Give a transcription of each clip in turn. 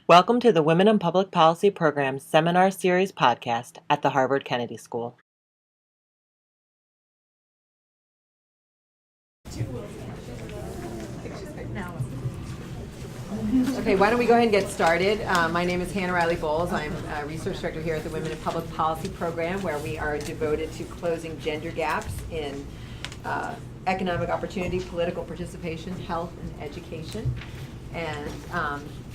Welcome to the Women in Public Policy Program's Seminar Series podcast at the Harvard Kennedy School. Okay, why don't we go ahead and get started. My name is Hannah Riley Bowles. I'm a research director here at the Women in Public Policy Program, where we are devoted to closing gender gaps in economic opportunity, political participation, health, and education. And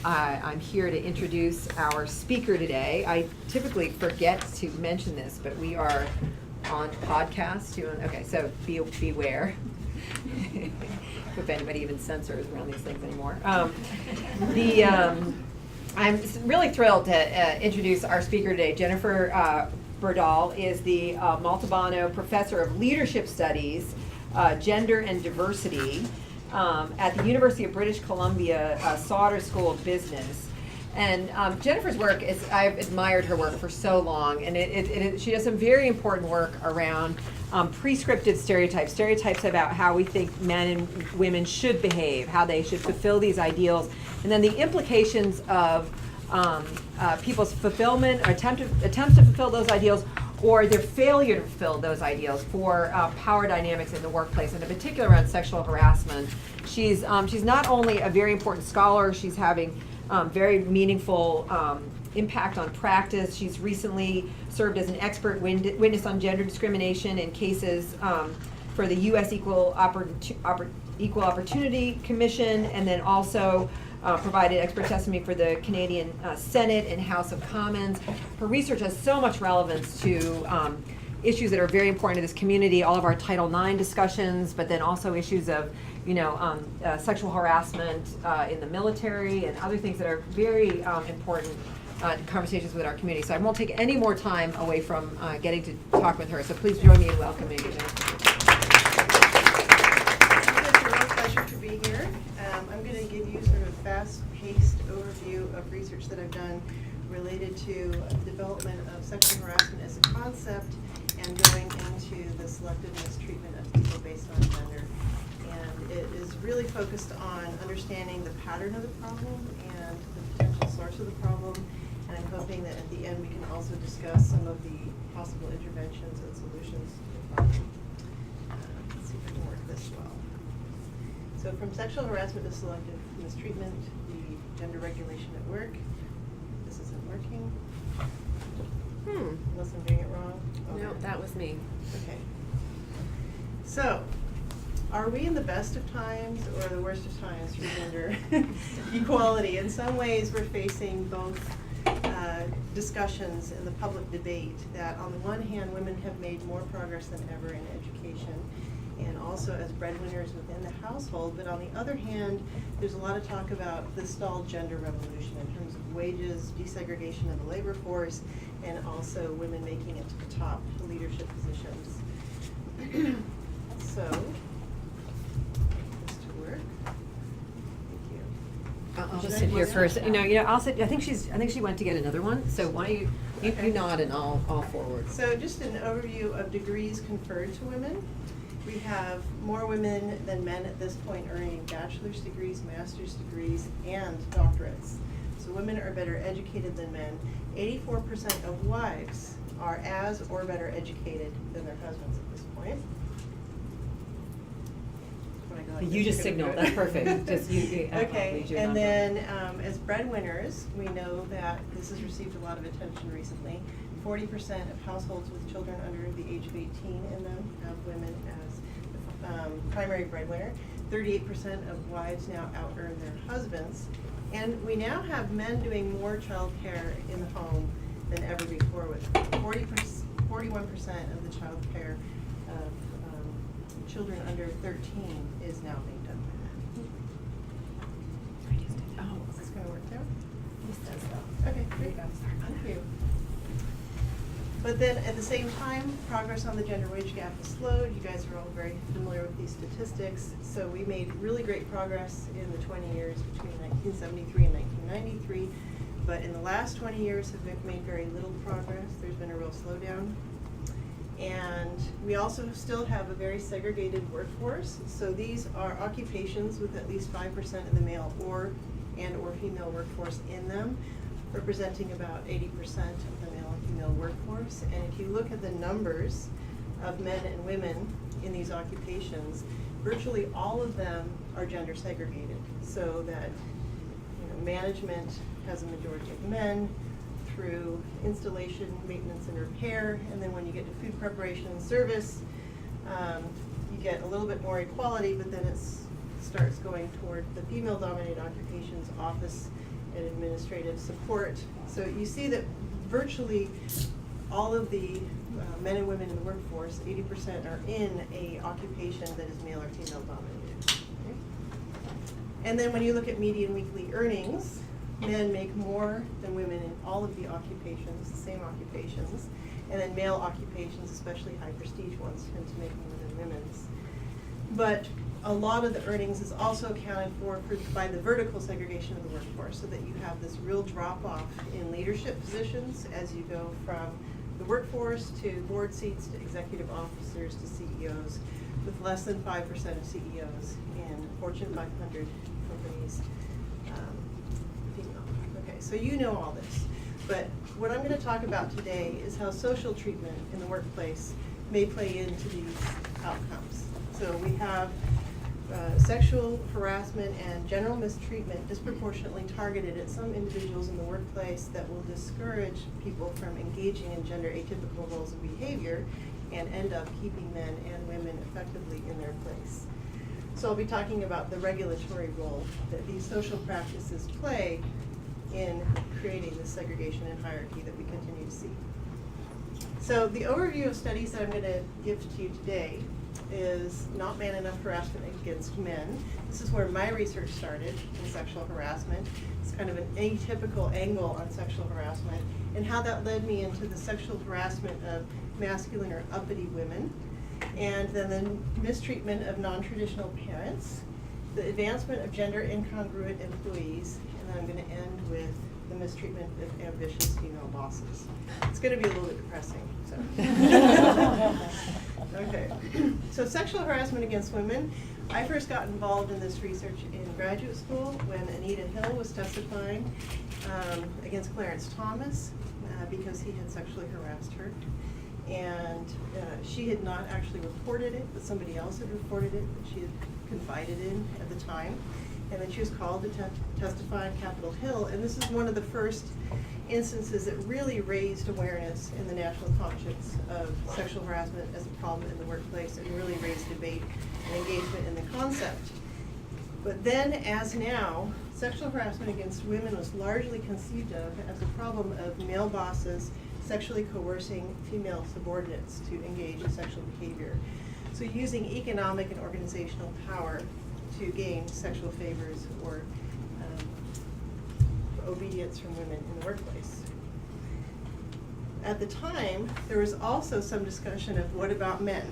I'm here to introduce our speaker today. I typically forget to mention this, but we are on podcast. Okay, so beware. If anybody even censors around these things anymore. I'm really thrilled to introduce our speaker today. Jennifer Berdahl is the Montalbano Professor of Leadership Studies, Gender and Diversity at the University of British Columbia Sauder School of Business. And Jennifer's work I've admired her work for so long, and she does some very important work around prescriptive stereotypes about how we think men and women should behave, how they should fulfill these ideals, and then the implications of people's fulfillment, or attempts to fulfill those ideals, or their failure to fulfill those ideals for power dynamics in the workplace, and in particular around sexual harassment. She's not only a very important scholar, she's having very meaningful impact on practice. She's recently served as an expert witness on gender discrimination in cases for the U.S. Equal Opportunity Commission, and then also provided expert testimony for the Canadian Senate and House of Commons. Her research has so much relevance to issues that are very important to this community, all of our Title IX discussions, but then also issues of sexual harassment in the military and other things that are very important conversations with our community. So I won't take any more time away from getting to talk with her. So please join me in welcoming Jennifer. It's a real pleasure to be here. I'm going to give you sort of a fast-paced overview of research that I've done related to development of sexual harassment as a concept and going into the selective mistreatment of people based on gender. And it is really focused on understanding the pattern of the problem and the potential source of the problem. And I'm hoping that at the end we can also discuss some of the possible interventions and solutions to the problem. Let's see if I can work this well. So from sexual harassment to selective mistreatment, the gender regulation at work. This isn't working. Unless I'm doing it wrong. Okay. No, that was me. Okay. So, are we in the best of times or the worst of times for gender equality? In some ways, we're facing both discussions in the public debate that on the one hand, women have made more progress than ever in education and also as breadwinners within the household. But on the other hand, there's a lot of talk about the stalled gender revolution in terms of wages, desegregation of the labor force, and also women making it to the top leadership positions. So, this to work. Thank you. I'll just sit here first. I'll sit. I think she went to get another one. So why don't you nod and I'll forward. So just an overview of degrees conferred to women. We have more women than men at this point earning bachelor's degrees, master's degrees, and doctorates. So women are better educated than men. 84% of wives are as or better educated than their husbands at this point. You just signaled. That's perfect. Just you. Okay, and then as breadwinners, we know that this has received a lot of attention recently. 40% of households with children under the age of 18 in them have women as the primary breadwinner. 38% of wives now out-earn their husbands. And we now have men doing more child care in the home than ever before, with 41% of the child care of children under 13 is now being done by men. Oh, is this going to work now? This does though. Okay, great. Thank you. But then at the same time, progress on the gender wage gap has slowed. You guys are all very familiar with these statistics. So we made really great progress in the 20 years between 1973 and 1993. But in the last 20 years have made very little progress. There's been a real slowdown. And we also still have a very segregated workforce. So these are occupations with at least 5% of the male or and or female workforce in them, representing about 80% of the male and female workforce. And if you look at the numbers of men and women in these occupations, virtually all of them are gender segregated, so that management has a majority of men through installation, maintenance, and repair, and then when you get to food preparation and service, you get a little bit more equality, but then it starts going toward the female-dominated occupations, office and administrative support. So you see that virtually all of the men and women in the workforce, 80% are in a occupation that is male or female dominated. Okay? And then when you look at median weekly earnings, men make more than women in all of the occupations, the same occupations, and then male occupations, especially high prestige ones, tend to make more than women's. But a lot of the earnings is also accounted for by the vertical segregation of the workforce, so that you have this real drop-off in leadership positions as you go from the workforce to board seats to executive officers to CEOs, with less than 5% of CEOs in Fortune 500 companies female. Okay, so you know all this, but what I'm going to talk about today is how social treatment in the workplace may play into these outcomes. So we have sexual harassment and general mistreatment disproportionately targeted at some individuals in the workplace that will discourage people from engaging in gender atypical roles of behavior and end up keeping men and women effectively in their place. So I'll be talking about the regulatory role that these social practices play in creating the segregation and hierarchy that we continue to see. So the overview of studies that I'm going to give to you today is not Man Enough Harassment against Men. This is where my research started in sexual harassment. It's kind of an atypical angle on sexual harassment and how that led me into the sexual harassment of masculine or uppity women, and then the mistreatment of non-traditional parents, the advancement of gender incongruent employees, and then I'm going to end with the mistreatment of ambitious female bosses. It's going to be a little bit depressing. So. Okay, so sexual harassment against women. I first got involved in this research in graduate school when Anita Hill was testifying against Clarence Thomas because he had sexually harassed her. And she had not actually reported it, but somebody else had reported it that she had confided in at the time. And then she was called to testify on Capitol Hill, and this is one of the first instances that really raised awareness in the national conscience of sexual harassment as a problem in the workplace, and really raised debate and engagement in the concept. But then, as now, sexual harassment against women was largely conceived of as a problem of male bosses sexually coercing female subordinates to engage in sexual behavior. So using economic and organizational power to gain sexual favors or obedience from women in the workplace. At the time, there was also some discussion of what about men?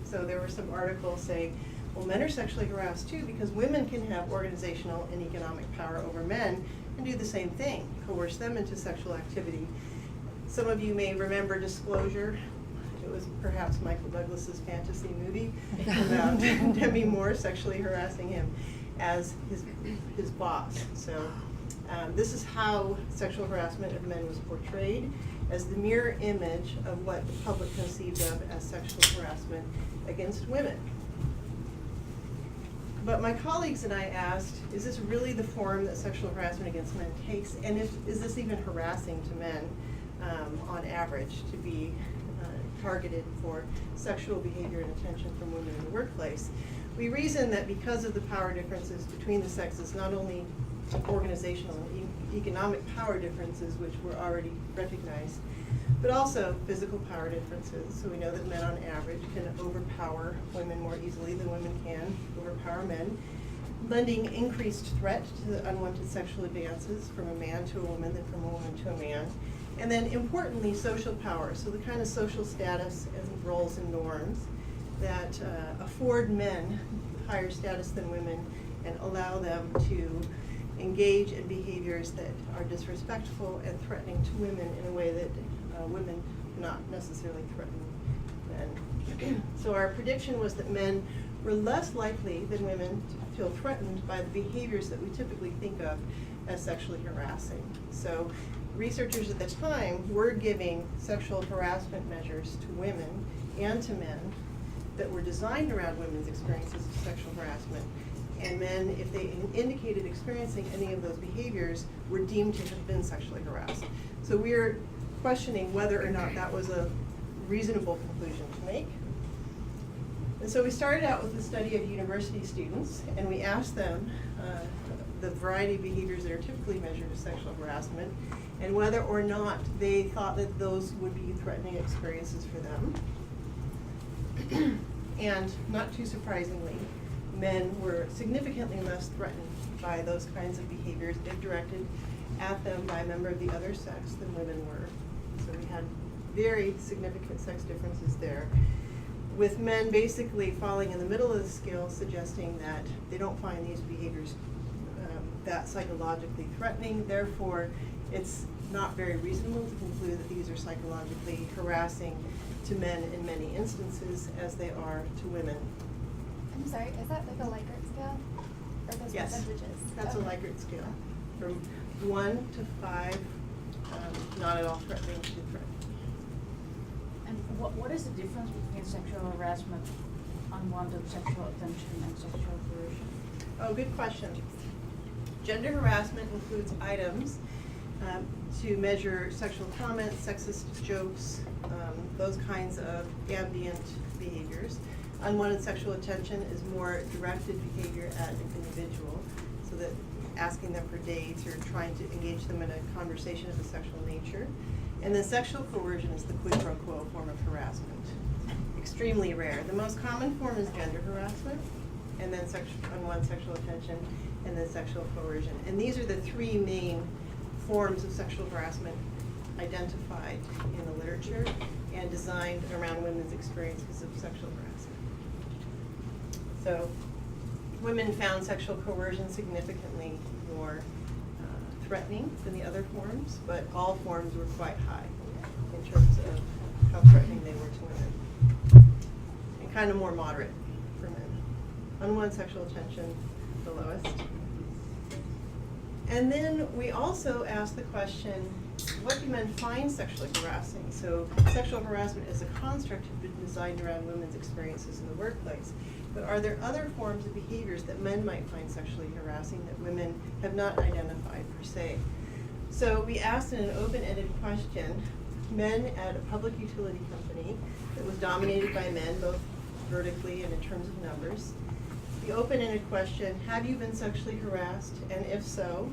So there were some articles saying, well, men are sexually harassed too because women can have organizational and economic power over men and do the same thing, coerce them into sexual activity. Some of you may remember Disclosure. It was perhaps Michael Douglas's fantasy movie about Demi Moore sexually harassing him as his boss. So this is how sexual harassment of men was portrayed, as the mirror image of what the public conceived of as sexual harassment against women. But my colleagues and I asked, is this really the form that sexual harassment against men takes? And is this even harassing to men on average to be targeted for sexual behavior and attention from women in the workplace? We reason that because of the power differences between the sexes, not only organizational and economic power differences, which were already recognized, but also physical power differences. So we know that men on average can overpower women more easily than women can overpower men, lending increased threat to the unwanted sexual advances from a man to a woman than from a woman to a man. And then importantly, social power, so the kind of social status and roles and norms that afford men higher status than women and allow them to engage in behaviors that are disrespectful and threatening to women in a way that women not necessarily threaten men. So our prediction was that men were less likely than women to feel threatened by the behaviors that we typically think of as sexually harassing. So researchers at the time were giving sexual harassment measures to women and to men that were designed around women's experiences of sexual harassment. And men, if they indicated experiencing any of those behaviors, were deemed to have been sexually harassed. So we're questioning whether or not that was a reasonable conclusion to make. And so we started out with a study of university students, and we asked them the variety of behaviors that are typically measured as sexual harassment, and whether or not they thought that those would be threatening experiences for them. And not too surprisingly, men were significantly less threatened by those kinds of behaviors if directed at them by a member of the other sex than women were. So we had very significant sex differences there, with men basically falling in the middle of the scale, suggesting that they don't find these behaviors that psychologically threatening. Therefore, it's not very reasonable to conclude that these are psychologically harassing to men in many instances as they are to women. I'm sorry, is that like a Likert scale? Or those Yes, percentages? that's a Okay. Likert scale, from 1 to 5, not at all threatening to threatening. And what is the difference between sexual harassment, unwanted sexual attention, and sexual coercion? Oh, good question. Gender harassment includes items to measure sexual comments, sexist jokes, those kinds of ambient behaviors. Unwanted sexual attention is more directed behavior at an individual, so that asking them for dates or trying to engage them in a conversation of a sexual nature. And then sexual coercion is the quid pro quo form of harassment. Extremely rare. The most common form is gender harassment, and then unwanted sexual attention, and then sexual coercion. And these are the three main forms of sexual harassment identified in the literature and designed around women's experiences of sexual harassment. So women found sexual coercion significantly more threatening than the other forms, but all forms were quite high in terms of how threatening they were to women, and kind of more moderate for men. Unwanted sexual attention, the lowest. And then we also asked the question, what do men find sexually harassing? So sexual harassment is a construct designed around women's experiences in the workplace. But are there other forms of behaviors that men might find sexually harassing that women have not identified per se? So we asked in an open-ended question, men at a public utility company that was dominated by men, both vertically and in terms of numbers. The open-ended question, have you been sexually harassed? And if so,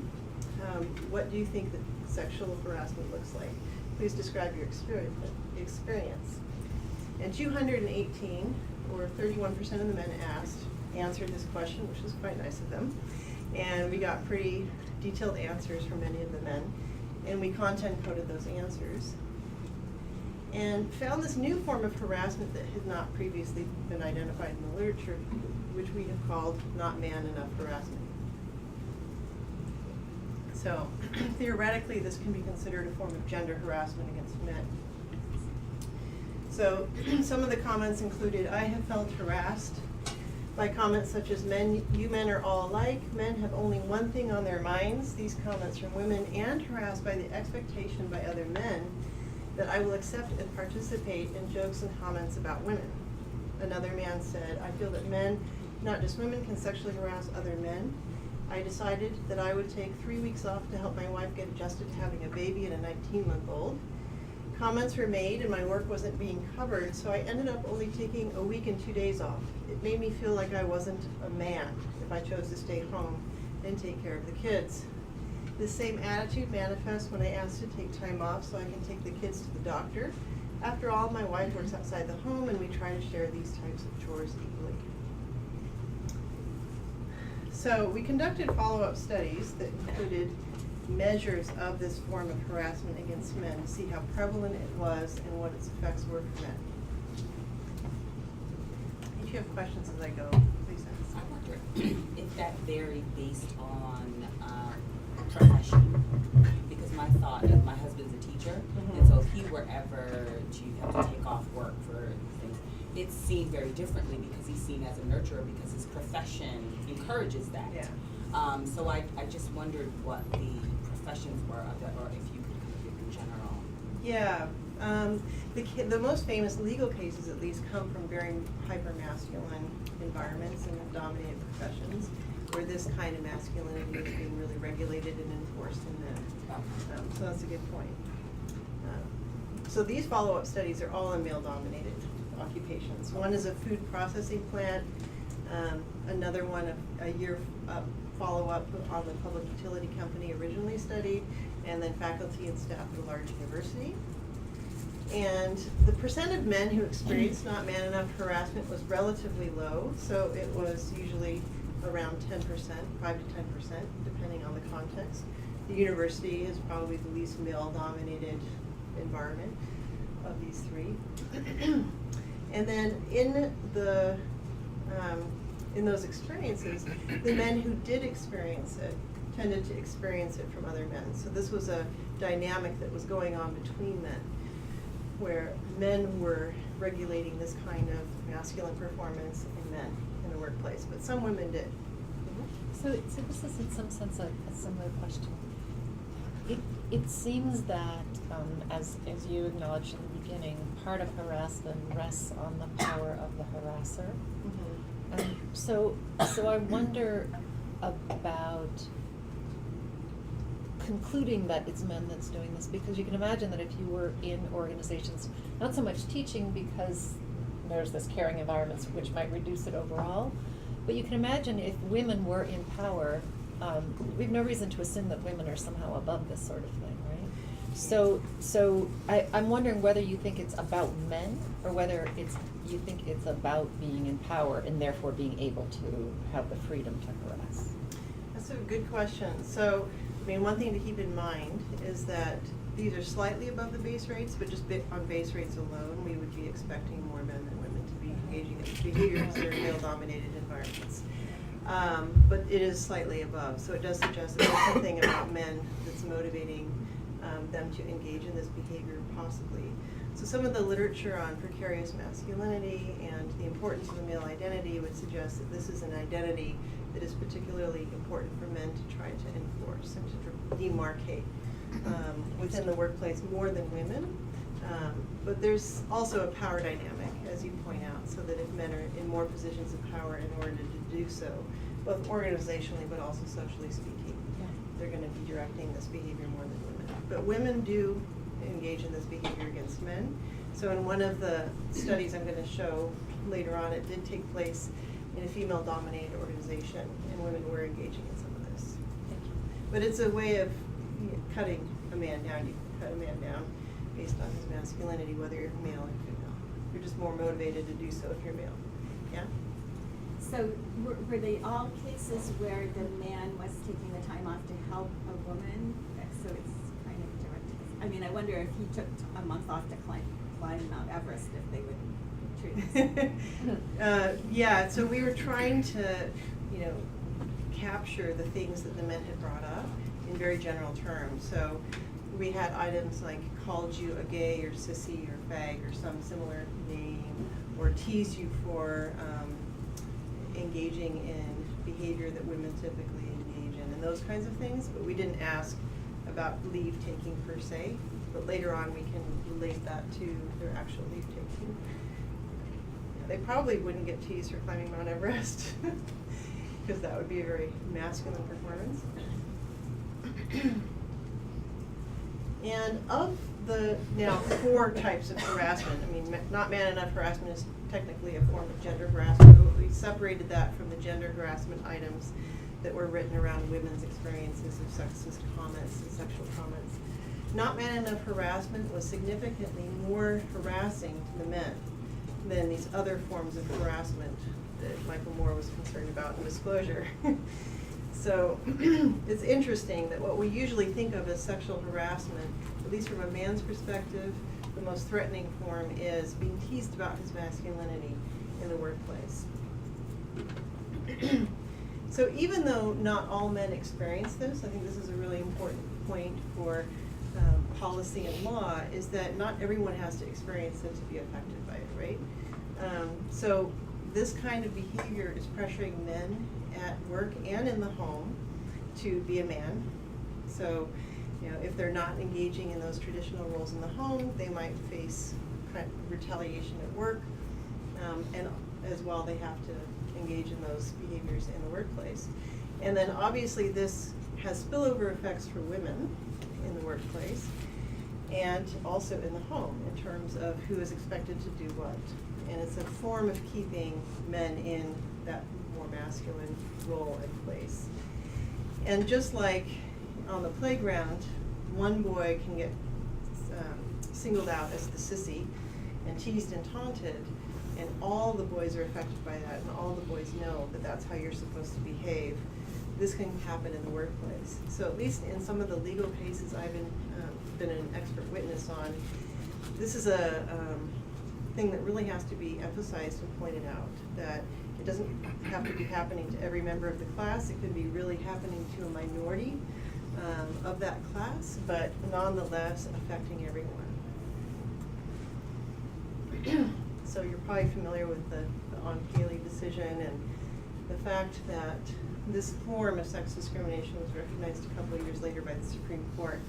what do you think that sexual harassment looks like? Please describe your experience. And 218, or 31% of the men asked, answered this question, which was quite nice of them. And we got pretty detailed answers from many of the men. And we content coded those answers. And found this new form of harassment that had not previously been identified in the literature, which we have called not man enough harassment. So theoretically, this can be considered a form of gender harassment against men. So some of the comments included, I have felt harassed by comments such as, you men are all alike, men have only one thing on their minds. These comments from women, and harassed by the expectation by other men that I will accept and participate in jokes and comments about women. Another man said, I feel that men, not just women, can sexually harass other men. I decided that I would take 3 weeks off to help my wife get adjusted to having a baby and a 19-month-old. Comments were made and my work wasn't being covered, so I ended up only taking a week and 2 days off. It made me feel like I wasn't a man if I chose to stay home and take care of the kids. This same attitude manifests when I asked to take time off so I can take the kids to the doctor. After all, my wife works outside the home and we try to share these types of chores equally. So we conducted follow-up studies that included measures of this form of harassment against men to see how prevalent it was and what its effects were for men. If you have questions as I go, please ask. I wonder if that varied based on profession, because my thought is my husband's a teacher, and so if he were ever to have to take off work for things, it's seen very differently because he's seen as a nurturer because his profession encourages that. Yeah. So I just wondered what the professions were of that, or if you could kind of give in general. Yeah, the most famous legal cases at least come from very hyper-masculine environments and dominated professions where this kind of masculinity is being really regulated and enforced in them. So that's a good point. So these follow-up studies are all in male-dominated occupations. One is a food processing plant, another one a year follow-up on the public utility company originally studied, and then faculty and staff at a large university. And the percent of men who experienced not man enough harassment was relatively low, so it was usually around 10%, 5 to 10%, depending on the context. The university is probably the least male-dominated environment of these three. And then in those experiences, the men who did experience it tended to experience it from other men. So this was a dynamic that was going on between men, where men were regulating this kind of masculine performance in men in the workplace, but some women did. So this is in some sense a similar question. It seems that, as you acknowledged in the beginning, part of harassment rests on the power of the harasser. So I wonder about concluding that it's men that's doing this, because you can imagine that if you were in organizations, not so much teaching because there's this caring environment which might reduce it overall, but you can imagine if women were in power, we have no reason to assume that women are somehow above this sort of thing, right? So I'm wondering whether you think it's about men or whether you think it's about being in power and therefore being able to have the freedom to harass. That's a good question. So, I mean, one thing to keep in mind is that these are slightly above the base rates, but just on base rates alone, we would be expecting more men than women to be engaging in behaviors that are male-dominated environments. But it is slightly above, so it does suggest that there's something about men that's motivating them to engage in this behavior, possibly. So some of the literature on precarious masculinity and the importance of the male identity would suggest that this is an identity that is particularly important for men to try to enforce and to demarcate within the workplace more than women. But there's also a power dynamic, as you point out, so that if men are in more positions of power in order to do so, both organizationally but also socially speaking, they're going to be directing this behavior more than women. But women do engage in this behavior against men. So in one of the studies I'm going to show later on, it did take place in a female-dominated organization, and women were engaging in some of this. But it's a way of cutting a man down. You can cut a man down based on his masculinity, whether you're male or female. You're just more motivated to do so if you're male. Yeah? So were they all cases where the man was taking the time off to help a woman? So it's kind of direct. I mean, I wonder if he took a month off to climb Mount Everest, if they would treat this. Yeah, so we were trying to, capture the things that the men had brought up in very general terms. So we had items like called you a gay or sissy or fag or some similar name, or teased you for engaging in behavior that women typically engage in, and those kinds of things. But we didn't ask about leave taking per se, but later on we can relate that to their actual leave taking. They probably wouldn't get teased for climbing Mount Everest, because that would be a very masculine performance. And of the now 4 types of harassment, I mean, not man enough harassment is technically a form of gender harassment, but we separated that from the gender harassment items that were written around women's experiences of sexist comments and sexual comments. Not man enough harassment was significantly more harassing to the men than these other forms of harassment that Michael Moore was concerned about in disclosure. So it's interesting that what we usually think of as sexual harassment, at least from a man's perspective, the most threatening form is being teased about his masculinity in the workplace. So even though not all men experience this, I think this is a really important point for policy and law, is that not everyone has to experience it to be affected by it, right? So this kind of behavior is pressuring men at work and in the home to be a man. So, you know, if they're not engaging in those traditional roles in the home, they might face kind of retaliation at work, and as well they have to engage in those behaviors in the workplace. And then obviously this has spillover effects for women in the workplace and also in the home in terms of who is expected to do what. And it's a form of keeping men in that more masculine role and place. And just like on the playground, one boy can get singled out as the sissy and teased and taunted, and all the boys are affected by that, and all the boys know that that's how you're supposed to behave. This can happen in the workplace. So at least in some of the legal cases I've been an expert witness on, this is a thing that really has to be emphasized and pointed out, that it doesn't have to be happening to every member of the class. It could be really happening to a minority of that class, but nonetheless affecting everyone. So you're probably familiar with the Oncaley decision and the fact that this form of sex discrimination was recognized a couple of years later by the Supreme Court.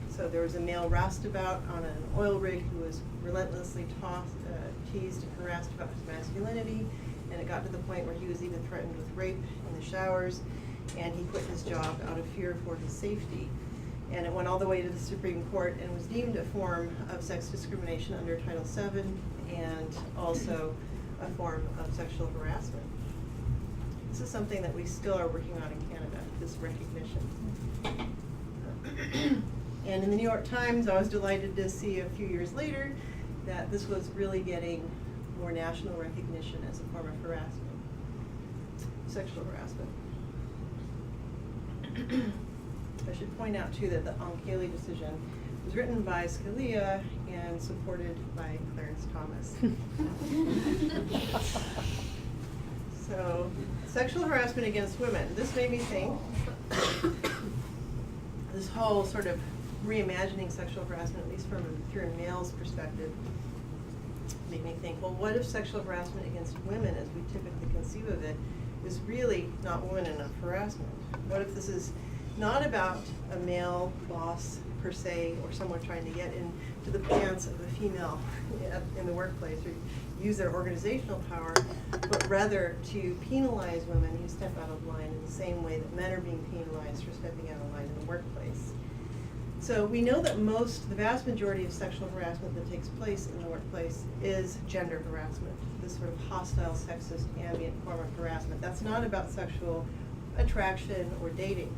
So there was a male roustabout on an oil rig who was relentlessly teased and harassed about his masculinity, and it got to the point where he was even threatened with rape in the showers, and he quit his job out of fear for his safety. And it went all the way to the Supreme Court and was deemed a form of sex discrimination under Title VII and also a form of sexual harassment. This is something that we still are working on in Canada, this recognition. And in the New York Times, I was delighted to see a few years later that this was really getting more national recognition as a form of harassment, sexual harassment. I should point out too that the Oncaley decision was written by Scalia and supported by Clarence Thomas. So, sexual harassment against women. This made me think, this whole sort of reimagining sexual harassment, at least through a male's perspective, made me think, well, what if sexual harassment against women, as we typically conceive of it, is really not woman enough harassment? What if this is not about a male boss per se, or someone trying to get into the pants of a female in the workplace or use their organizational power, but rather to penalize women who step out of line in the same way that men are being penalized for stepping out of line in the workplace. So we know that the vast majority of sexual harassment that takes place in the workplace is gender harassment, this sort of hostile, sexist, ambient form of harassment. That's not about sexual attraction or dating.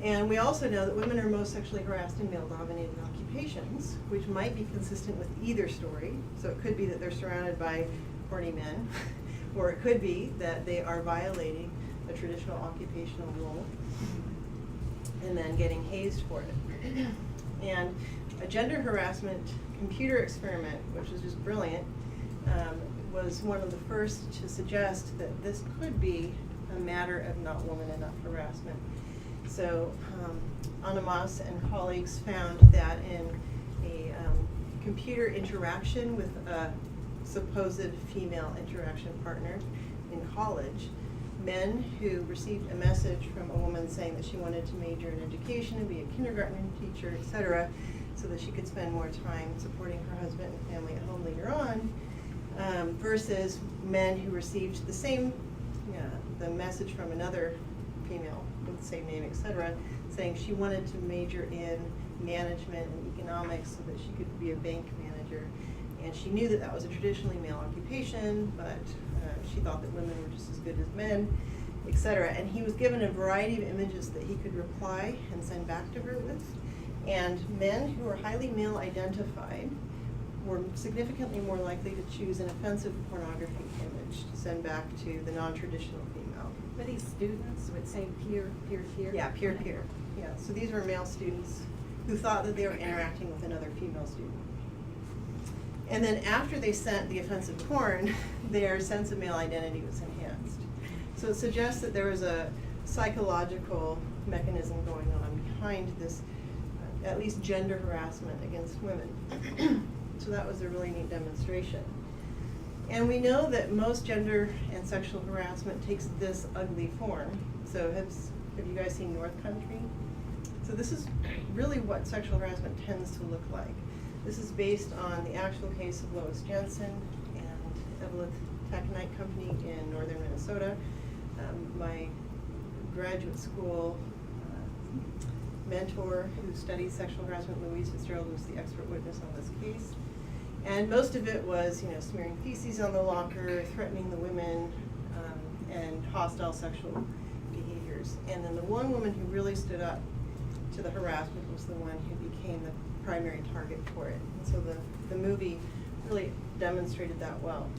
And we also know that women are most sexually harassed in male-dominated occupations, which might be consistent with either story. So it could be that they're surrounded by horny men, or it could be that they are violating a traditional occupational role and then getting hazed for it. And a gender harassment computer experiment, which was just brilliant, was one of the first to suggest that this could be a matter of not woman enough harassment. So Anamas and colleagues found that in a computer interaction with a supposed female interaction partner in college, men who received a message from a woman saying that she wanted to major in education and be a kindergarten teacher, etc., so that she could spend more time supporting her husband and family at home later on, versus men who received the same, the message from another female with the same name, etc., saying she wanted to major in management and economics so that she could be a bank manager. And she knew that that was a traditionally male occupation, but she thought that women were just as good as men, etc. And he was given a variety of images that he could reply and send back to her with. And men who were highly male identified were significantly more likely to choose an offensive pornography image to send back to the non-traditional female. Were these students would say peer? Yeah, peer. Yeah, so these were male students who thought that they were interacting with another female student. And then after they sent the offensive porn, their sense of male identity was enhanced. So it suggests that there was a psychological mechanism going on behind this, at least gender harassment against women. So that was a really neat demonstration. And we know that most gender and sexual harassment takes this ugly form. So have you guys seen North Country? So this is really what sexual harassment tends to look like. This is based on the actual case of Lois Jensen and Evelyn Taconite Company in northern Minnesota. My graduate school mentor who studied sexual harassment, Louise Fitzgerald, was the expert witness on this case. And most of it was, smearing feces on the locker, threatening the women, and hostile sexual behaviors. And then the one woman who really stood up to the harassment was the one who became the primary target for it. And so the movie really demonstrated that well.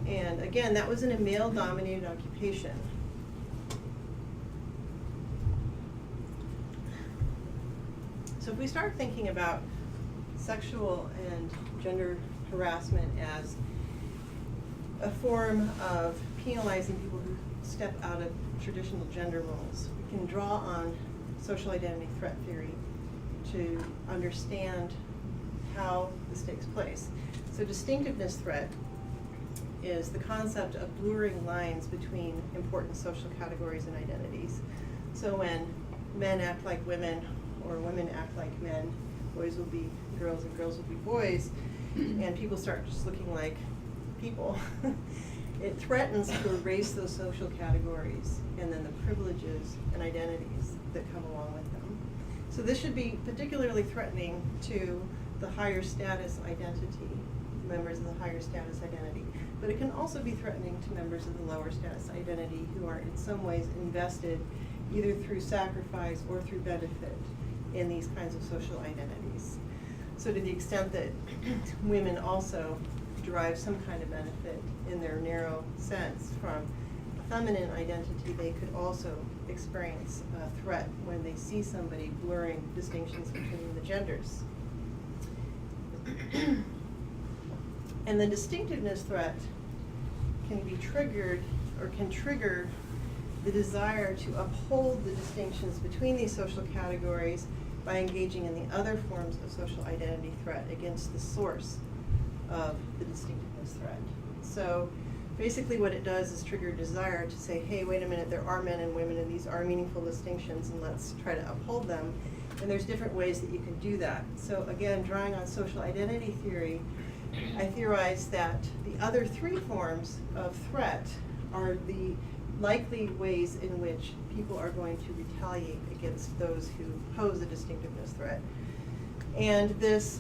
And again, that was in a male-dominated occupation. So if we start thinking about sexual and gender harassment as a form of penalizing people who step out of traditional gender roles, we can draw on social identity threat theory to understand how this takes place. So distinctiveness threat is the concept of blurring lines between important social categories and identities. So when men act like women, or women act like men, boys will be girls and girls will be boys, and people start just looking like people, it threatens to erase those social categories and then the privileges and identities that come along with them. So this should be particularly threatening to the higher status identity, members of the higher status identity. But it can also be threatening to members of the lower status identity who are in some ways invested either through sacrifice or through benefit in these kinds of social identities. So to the extent that women also derive some kind of benefit in their narrow sense from a feminine identity, they could also experience a threat when they see somebody blurring distinctions between the genders. And the distinctiveness threat can be triggered, or can trigger the desire to uphold the distinctions between these social categories by engaging in the other forms of social identity threat against the source of the distinctiveness threat. So basically what it does is trigger a desire to say, hey, wait a minute, there are men and women and these are meaningful distinctions and let's try to uphold them. And there's different ways that you can do that. So again, drawing on social identity theory, I theorize that the other three forms of threat are the likely ways in which people are going to retaliate against those who pose a distinctiveness threat. And this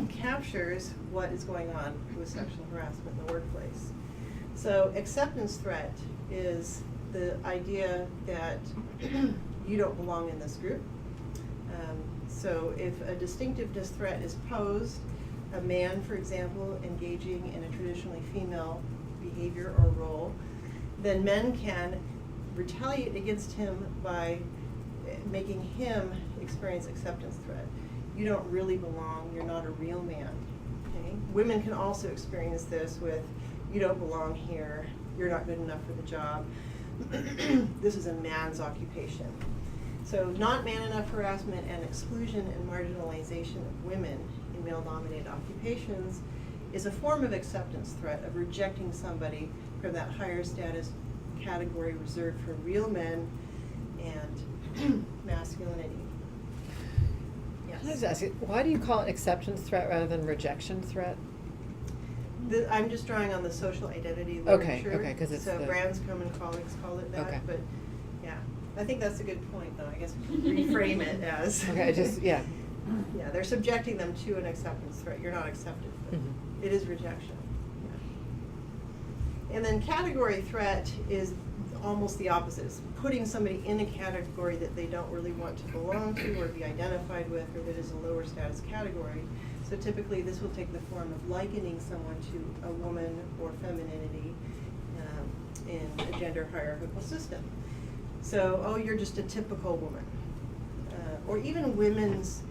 captures what is going on with sexual harassment in the workplace. So acceptance threat is the idea that you don't belong in this group. So if a distinctiveness threat is posed, a man, for example, engaging in a traditionally female behavior or role, then men can retaliate against him by making him experience acceptance threat. You don't really belong, you're not a real man. Okay? Women can also experience this with, you don't belong here, you're not good enough for the job. This is a man's occupation. So not man enough harassment and exclusion and marginalization of women in male-dominated occupations is a form of acceptance threat, of rejecting somebody from that higher status category reserved for real men and masculinity. Yes. Can I just ask you, why do you call it acceptance threat rather than rejection threat? I'm just drawing on the social identity Okay, literature. okay, 'cause it's so the- Branscombe and colleagues call it that, Okay. but yeah, I think that's a good point, though. I guess reframe it as Okay, just, yeah. yeah, they're subjecting them to an acceptance threat. You're not accepted, but Mhm. it is rejection. Yeah. And then category threat is almost the opposite. It's putting somebody in a category that they don't really want to belong to or be identified with, or that is a lower status category. So typically this will take the form of likening someone to a woman or femininity in a gender hierarchical system. So, oh, you're just a typical woman. Or even women's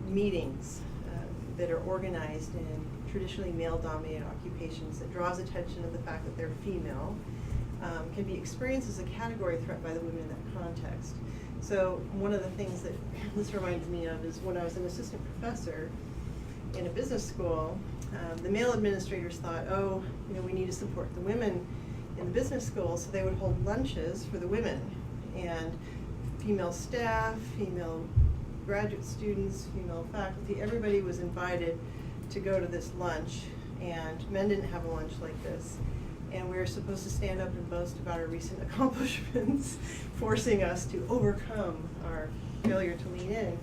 meetings that are organized in traditionally male-dominated occupations that draws attention to the fact that they're female can be experienced as a category threat by the women in that context. So one of the things that this reminds me of is when I was an assistant professor, in a business school, the male administrators thought, oh, we need to support the women in the business school, so they would hold lunches for the women. And female staff, female graduate students, female faculty, everybody was invited to go to this lunch, and men didn't have a lunch like this. And we were supposed to stand up and boast about our recent accomplishments, forcing us to overcome our failure to lean in.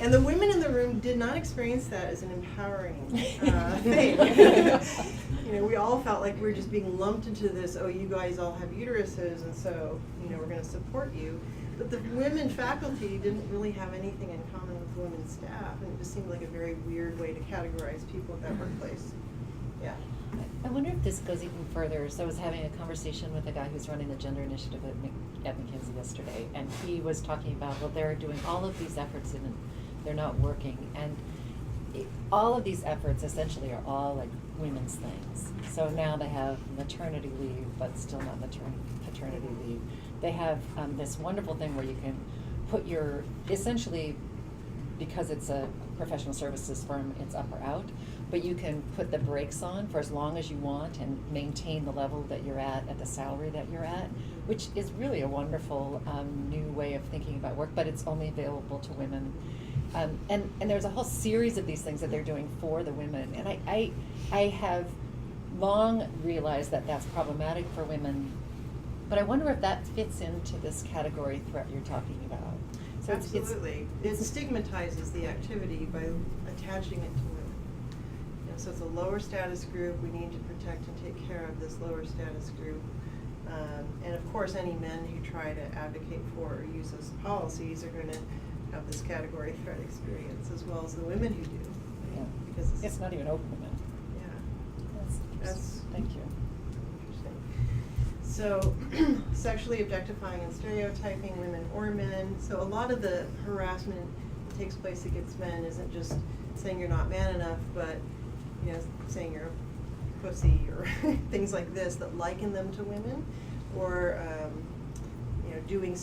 And the women in the room did not experience that as an empowering thing. We all felt like we were just being lumped into this, oh, you guys all have uteruses, and so, we're going to support you. But the women faculty didn't really have anything in common with the women staff, and it just seemed like a very weird way to categorize people at that workplace. Yeah. I wonder if this goes even further. So I was having a conversation with a guy who's running the gender initiative at McKinsey yesterday, and he was talking about, well, they're doing all of these efforts and they're not working. And all of these efforts essentially are all like women's things. So now they have maternity leave, but still not paternity leave. They have this wonderful thing where you can put your, essentially, because it's a professional services firm, it's up or out, but you can put the brakes on for as long as you want and maintain the level that you're at the salary that you're at, which is really a wonderful new way of thinking about work, but it's only available to women. And there's a whole series of these things that they're doing for the women. And I have long realized that that's problematic for women, but I wonder if that fits into this category threat you're talking about. So absolutely. It stigmatizes the activity by attaching it to women. So it's a lower status group. We need to protect and take care of this lower status group. And of course, any men who try to advocate for or use those policies are going to have this category threat experience, as well as the women who do. Yeah. Because it's not even open women. Yeah. That's thank you. Interesting. So, sexually objectifying and stereotyping women or men. So a lot of the harassment that takes place against men isn't just saying you're not man enough, but saying you're a pussy or things like this that liken them to women, or doing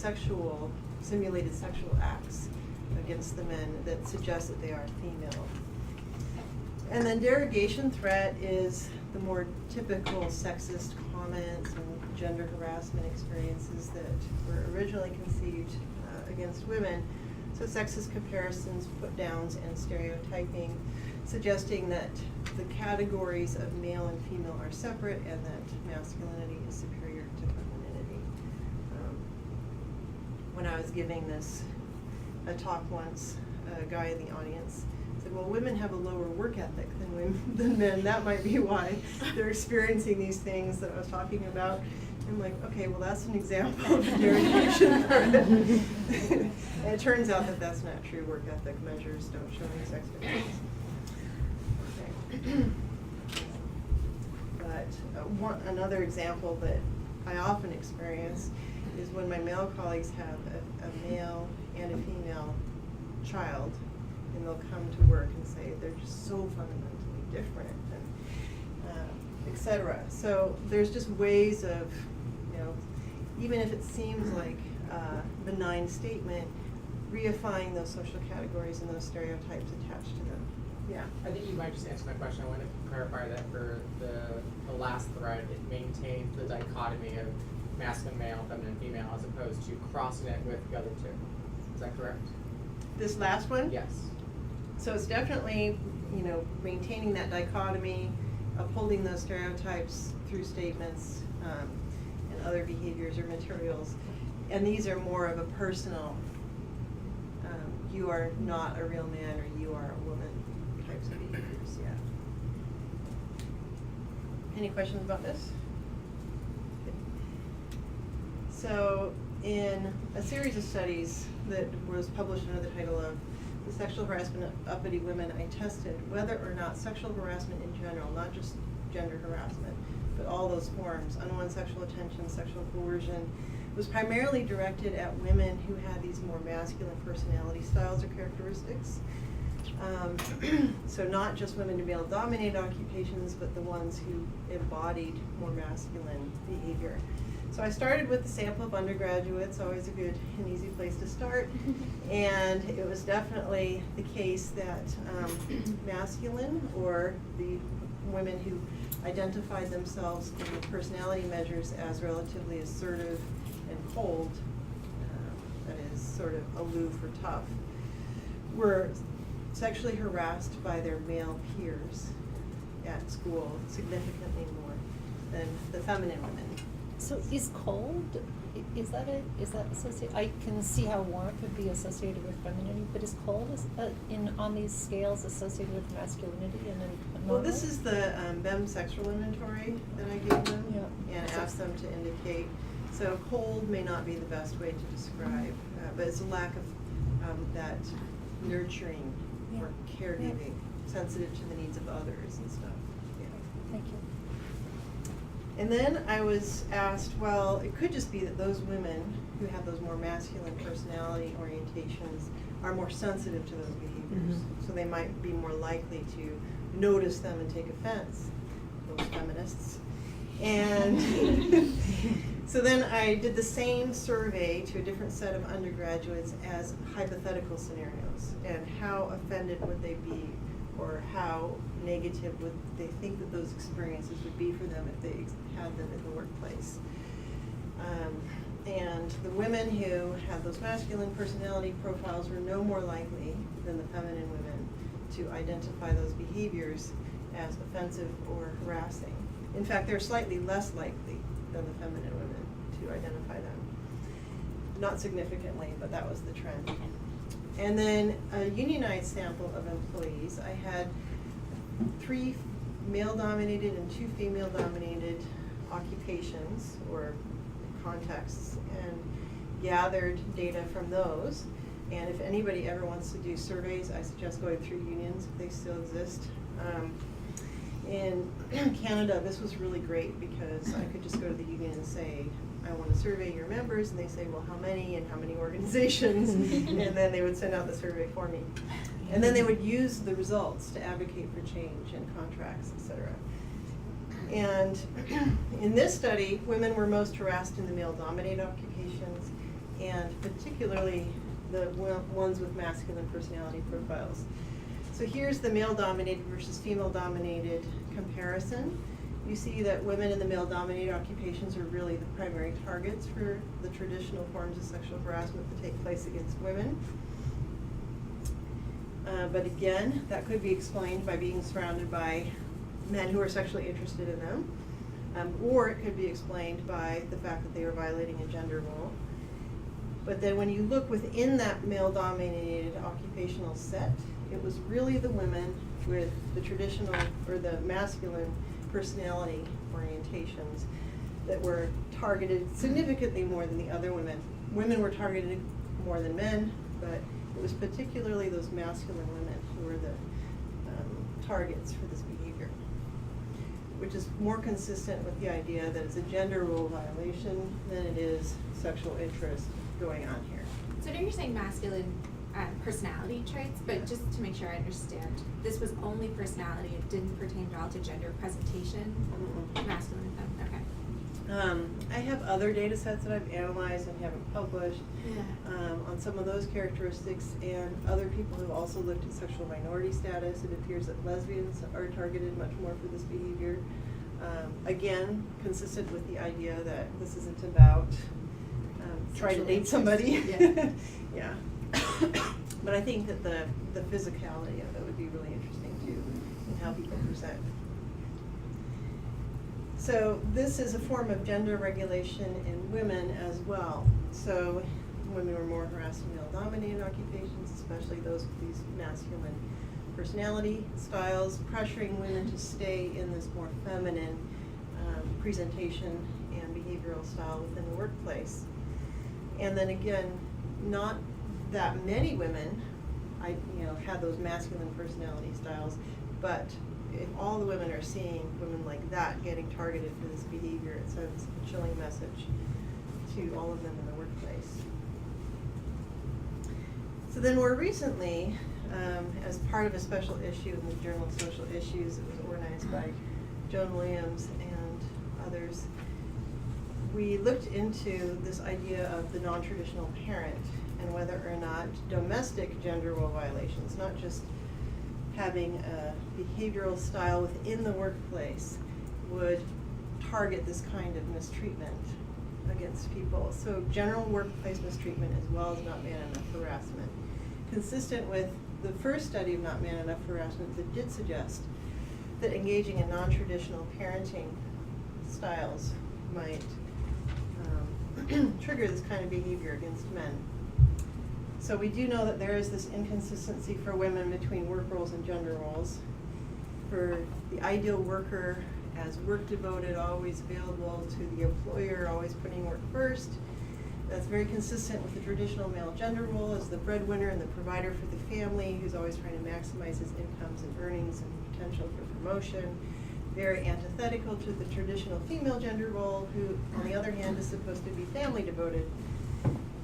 simulated sexual acts against the men that suggest that they are female. And then derogation threat is the more typical sexist comments and gender harassment experiences that were originally conceived against women. So sexist comparisons, put downs, and stereotyping, suggesting that the categories of male and female are separate and that masculinity is superior to femininity. When I was giving a talk once, a guy in the audience said, well, women have a lower work ethic than men. That might be why they're experiencing these things that I was talking about. I'm like, okay, well, that's an example of derogation. And it turns out that that's not true. Work ethic measures don't show any sex differences. Okay. But another example that I often experience is when my male colleagues have a male and a female child, and they'll come to work and say they're just so fundamentally different, and et cetera. So there's just ways of, even if it seems like a benign statement, reifying those social categories and those stereotypes attached to them. Yeah. I think you might just answer my question. I want to clarify that for the last thread, it maintains the dichotomy of masculine male, feminine female, as opposed to crossing it with the other two. Is that correct? This last one? Yes. So it's definitely, maintaining that dichotomy, upholding those stereotypes through statements and other behaviors or materials. And these are more of a personal, you are not a real man or you are a woman types of behaviors, yeah. Any questions about this? Okay. So in a series of studies that was published under the title of The Sexual Harassment of Uppity Women, I tested whether or not sexual harassment in general, not just gender harassment, but all those forms, unwanted sexual attention, sexual coercion, was primarily directed at women who had these more masculine personality styles or characteristics. So not just women in male-dominated occupations, but the ones who embodied more masculine behavior. So I started with a sample of undergraduates, always a good and easy place to start. And it was definitely the case that masculine, or the women who identified themselves in the personality measures as relatively assertive and cold, that is sort of aloof or tough, were sexually harassed by their male peers at school significantly more than the feminine women. So is cold, is that associated, I can see how warmth would be associated with femininity, but is cold on these scales associated with masculinity and then Well, this is the BEM sexual inventory that I gave them, Yeah. and asked them to indicate. So cold may not be the best way to describe, but it's a lack of that nurturing or caregiving, sensitive to the needs of others and stuff. Yeah. Thank you. And then I was asked, well, it could just be that those women who have those more masculine personality orientations are more sensitive to those behaviors. Mhm. So they might be more likely to notice them and take offense, those feminists. And so then I did the same survey to a different set of undergraduates as hypothetical scenarios. And how offended would they be, or how negative would they think that those experiences would be for them if they had them in the workplace. And the women who had those masculine personality profiles were no more likely than the feminine women to identify those behaviors as offensive or harassing. In fact, they're slightly less likely than the feminine women to identify them. Not significantly, but that was the trend. And then a unionized sample of employees. I had 3 male-dominated and 2 female-dominated occupations or contexts, and gathered data from those. And if anybody ever wants to do surveys, I suggest going through unions if they still exist. In Canada, this was really great because I could just go to the union and say, I want to survey your members, and they say, well, how many organizations? And then they would send out the survey for me. And then they would use the results to advocate for change in contracts, et cetera. And in this study, women were most harassed in the male-dominated occupations, and particularly the ones with masculine personality profiles. So here's the male-dominated versus female-dominated comparison. You see that women in the male-dominated occupations are really the primary targets for the traditional forms of sexual harassment that take place against women. But again, that could be explained by being surrounded by men who are sexually interested in them, or it could be explained by the fact that they are violating a gender role. But then when you look within that male-dominated occupational set, it was really the women with the traditional or the masculine personality orientations that were targeted significantly more than the other women. Women were targeted more than men, but it was particularly those masculine women who were the targets for this behavior, which is more consistent with the idea that it's a gender role violation than it is sexual interest going on here. So now you're saying masculine personality traits, but just to make sure I understand, this was only personality, it didn't pertain at all to gender presentation, masculine and feminine, okay. I have other data sets that I've analyzed and haven't published on some of those characteristics, and other people who also looked at sexual minority status. It appears that lesbians are targeted much more for this behavior. Again, consistent with the idea that this isn't about trying to date somebody. Yeah. But I think that the physicality of it would be really interesting too, in how people present. So this is a form of gender regulation in women as well. So women were more harassed in male-dominated occupations, especially those with these masculine personality styles, pressuring women to stay in this more feminine presentation and behavioral style within the workplace. And then again, not that many women had those masculine personality styles, but if all the women are seeing women like that getting targeted for this behavior, it sends a chilling message to all of them in the workplace. So then more recently, as part of a special issue in the Journal of Social Issues, it was organized by Joan Williams and others, we looked into this idea of the non-traditional parent and whether or not domestic gender role violations, not just having a behavioral style within the workplace, would target this kind of mistreatment against people. So general workplace mistreatment as well as not man enough harassment. Consistent with the first study of not man enough harassment that did suggest that engaging in non-traditional parenting styles might trigger this kind of behavior against men. So we do know that there is this inconsistency for women between work roles and gender roles. For the ideal worker as work devoted, always available to the employer, always putting work first. That's very consistent with the traditional male gender role as the breadwinner and the provider for the family, who's always trying to maximize his incomes and earnings and potential for promotion. Very antithetical to the traditional female gender role, who, on the other hand, is supposed to be family devoted.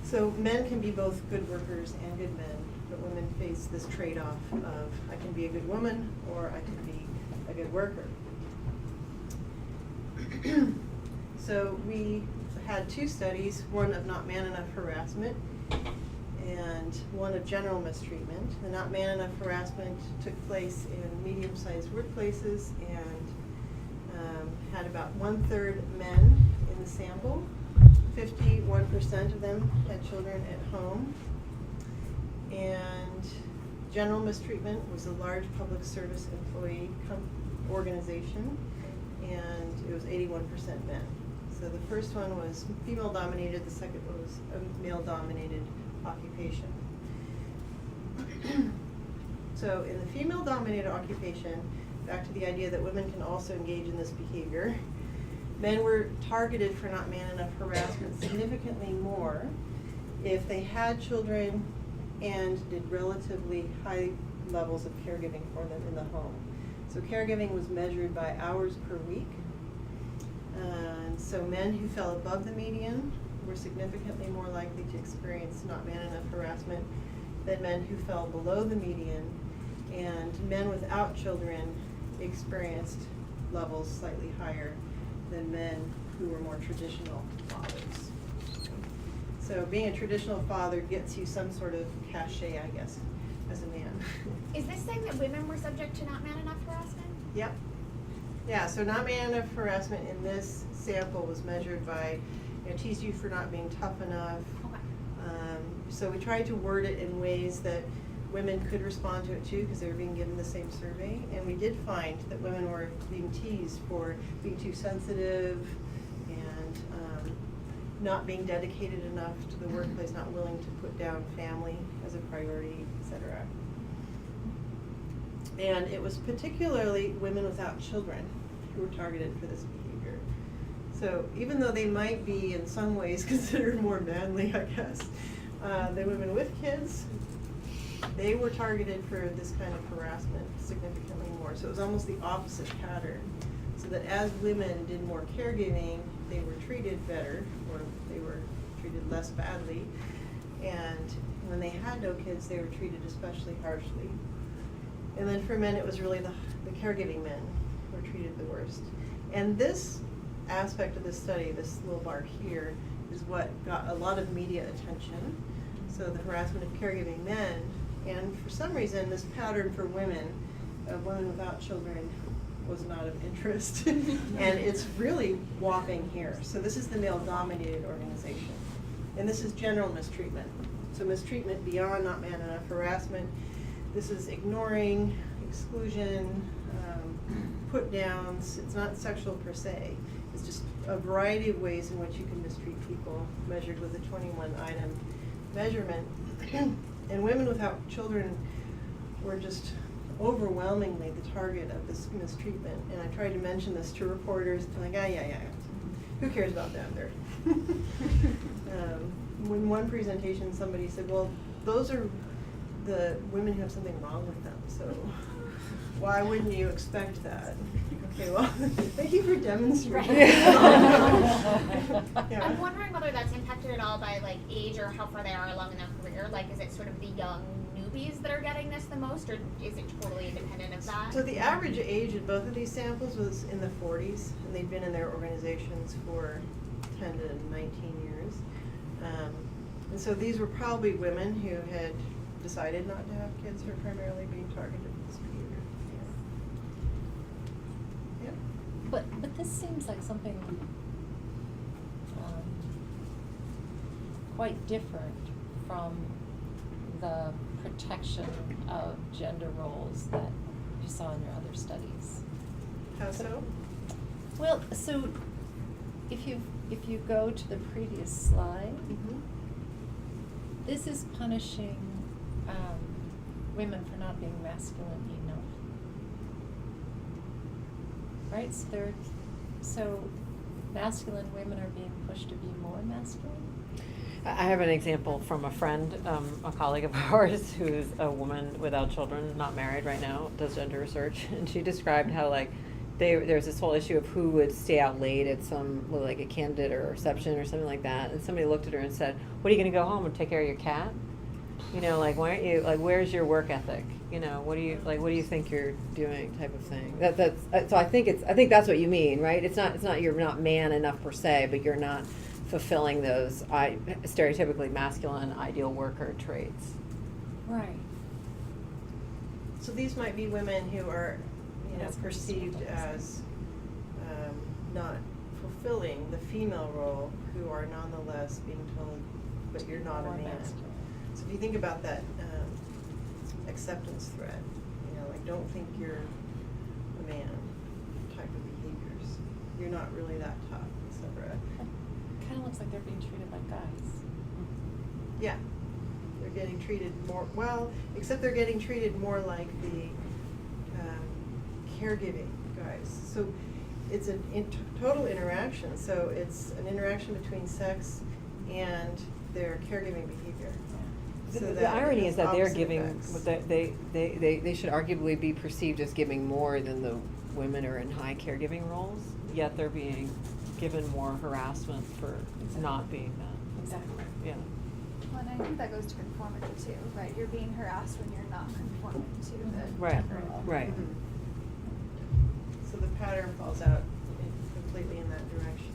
So men can be both good workers and good men, but women face this trade-off of I can be a good woman or I can be a good worker. So we had two studies, one of not man enough harassment and one of general mistreatment. The not man enough harassment took place in medium-sized workplaces and had about 1/3 men in the sample. 51% of them had children at home. And general mistreatment was a large public service employee organization, and it was 81% men. So the first one was female dominated, the second one was a male dominated occupation. So in the female dominated occupation, back to the idea that women can also engage in this behavior, men were targeted for not man enough harassment significantly more if they had children and did relatively high levels of caregiving for them in the home. So caregiving was measured by hours per week. And so men who fell above the median were significantly more likely to experience not man enough harassment than men who fell below the median. And men without children experienced levels slightly higher than men who were more traditional fathers. So being a traditional father gets you some sort of cachet, I guess, as a man. Is this saying that women were subject to not man enough harassment? Yep. Yeah, so not man enough harassment in this sample was measured by, teased you for not being tough enough. Okay. So we tried to word it in ways that women could respond to it too, because they were being given the same survey. And we did find that women were being teased for being too sensitive and not being dedicated enough to the workplace, not willing to put down family as a priority, etc. And it was particularly women without children who were targeted for this behavior. So even though they might be in some ways considered more manly, I guess, than women with kids, they were targeted for this kind of harassment significantly more. So it was almost the opposite pattern. So that as women did more caregiving, they were treated better, or they were treated less badly. And when they had no kids, they were treated especially harshly. And then for men, it was really the caregiving men who were treated the worst. And this aspect of this study, this little bar here, is what got a lot of media attention. So the harassment of caregiving men, and for some reason, this pattern for women, of women without children, was not of interest. And it's really whopping here. So this is the male-dominated organization. And this is general mistreatment. So mistreatment beyond not man enough harassment. This is ignoring, exclusion, put downs. It's not sexual per se. It's just a variety of ways in which you can mistreat people, measured with a 21-item measurement. And women without children were just overwhelmingly the target of this mistreatment. And I tried to mention this to reporters, like, yeah. Who cares about them? They're when one presentation, somebody said, well, those are the women who have something wrong with them, so why wouldn't you expect that? Okay, well, thank you for demonstrating. Yeah. I'm wondering whether that's impacted at all by like age or how far they are along in their career. Like, is it sort of the young newbies that are getting this the most, or is it totally independent of that? So the average age in both of these samples was in the 40s, and they'd been in their organizations for 10 to 19 years. And so these were probably women who had decided not to have kids who are primarily being targeted for this behavior. Yeah. But this seems like something quite different from the protection of gender roles that you saw in your other studies. How so? Well, so if you go to the previous slide, Mm-hmm. this is punishing women for not being masculine enough. Right? So masculine women are being pushed to be more masculine? I have an example from a friend, a colleague of ours, who's a woman without children, not married right now, does gender research, and she described how like there's this whole issue of who would stay out late at some, like a candidate or reception or something like that, and somebody looked at her and said, "What, are you going to go home and take care of your cat? You know, like, why aren't you, like, where's your work ethic? You know, what do you think you're doing?" Type of thing. So I think that's what you mean, right? It's not you're not man enough per se, but you're not fulfilling those stereotypically masculine ideal worker traits. Right. So these might be women who are, That's perceived perceived. as not fulfilling the female role, who are nonetheless being told, but you're not a More man. masculine. So if you think about that acceptance thread, like, don't think you're a man type of behaviors. You're not really that tough, etc. It kind of looks like they're being treated like guys. Yeah, they're getting treated more, well, except they're getting treated more like the caregiving guys. So it's a total interaction. So it's an interaction between sex and their caregiving behavior. So The that irony has is that they're opposite giving, effects. they should arguably be perceived as giving more than the women who are in high caregiving roles, yet they're being given more harassment for not being that. Exactly. Yeah. Well, and I think that goes to conformity too, right? You're being harassed when you're not conforming to the Right, gender role. right. Mhm. So the pattern falls out completely in that direction.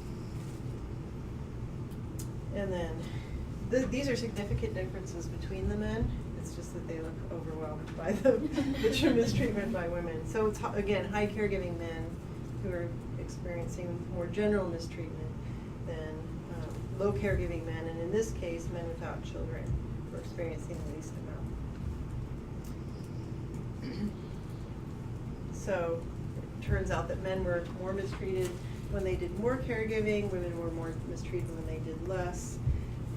And then, these are significant differences between the men. It's just that they look overwhelmed by the mistreatment by women. So it's, again, high caregiving men who are experiencing more general mistreatment than low caregiving men, and in this case, men without children who are experiencing the least amount. So it turns out that men were more mistreated when they did more caregiving, women were more mistreated when they did less,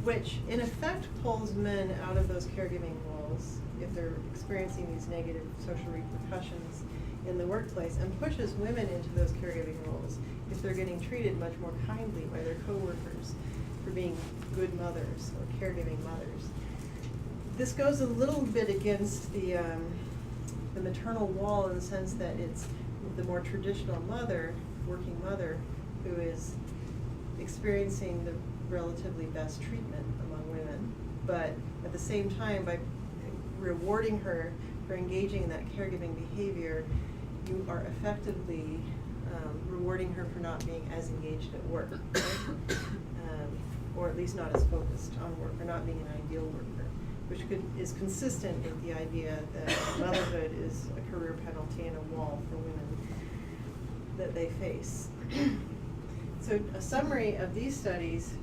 which in effect pulls men out of those caregiving roles if they're experiencing these negative social repercussions in the workplace, and pushes women into those caregiving roles if they're getting treated much more kindly by their coworkers for being good mothers or caregiving mothers. This goes a little bit against the maternal wall, in the sense that it's the more traditional mother, working mother, who is experiencing the relatively best treatment among women. But at the same time, by rewarding her for engaging in that caregiving behavior, you are effectively rewarding her for not being as engaged at work, or at least not as focused on work, or not being an ideal worker, which is consistent with the idea that motherhood is a career penalty and a wall for women that they face. So a summary of these studies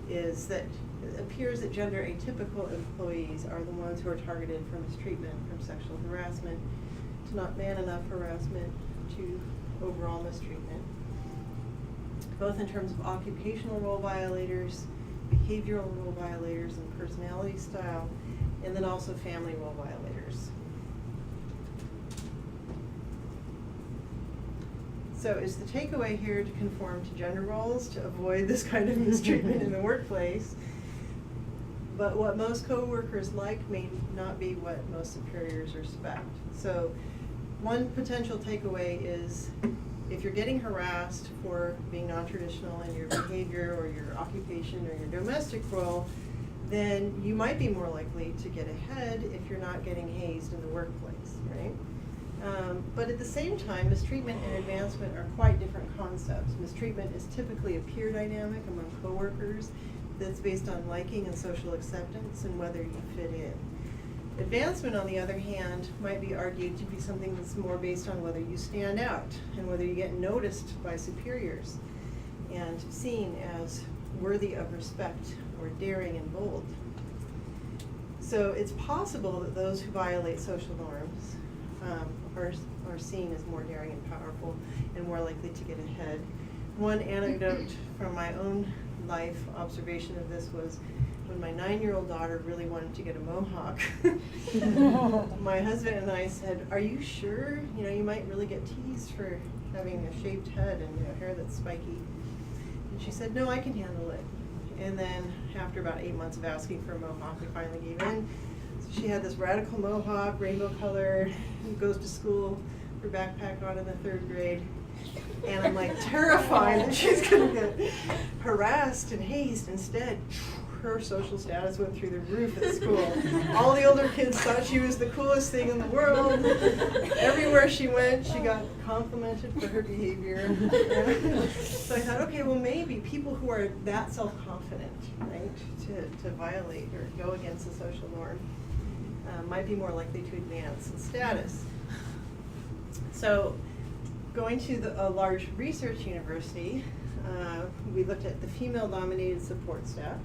is that it appears that gender atypical employees are the ones who are targeted for mistreatment, from sexual harassment to not man enough harassment to overall mistreatment, both in terms of occupational role violators, behavioral role violators, and personality style, and then also family role violators. So is the takeaway here to conform to gender roles to avoid this kind of mistreatment in the workplace? But what most coworkers like may not be what most superiors respect. So one potential takeaway is, if you're getting harassed for being non-traditional in your behavior or your occupation or your domestic role, then you might be more likely to get ahead if you're not getting hazed in the workplace, right? But at the same time, mistreatment and advancement are quite different concepts. Mistreatment is typically a peer dynamic among coworkers that's based on liking and social acceptance and whether you fit in. Advancement, on the other hand, might be argued to be something that's more based on whether you stand out and whether you get noticed by superiors and seen as worthy of respect or daring and bold. So it's possible that those who violate social norms are seen as more daring and powerful and more likely to get ahead. One anecdote from my own life observation of this was when my 9-year-old daughter really wanted to get a mohawk. My husband and I said, "Are you sure? You know, you might really get teased for having a shaved head and hair that's spiky." And she said, "No, I can handle it." And then after about 8 months of asking for a mohawk, we finally gave in. So she had this radical mohawk, rainbow colored, goes to school, her backpack on in the 3rd grade. And I'm like terrified that she's gonna get harassed and hazed. Instead, her social status went through the roof at school. All the older kids thought she was the coolest thing in the world. Everywhere she went, she got complimented for her behavior. So I thought, okay, well maybe people who are that self-confident, right, to violate or go against the social norm might be more likely to advance in status. So going to a large research university, we looked at the female-dominated support staff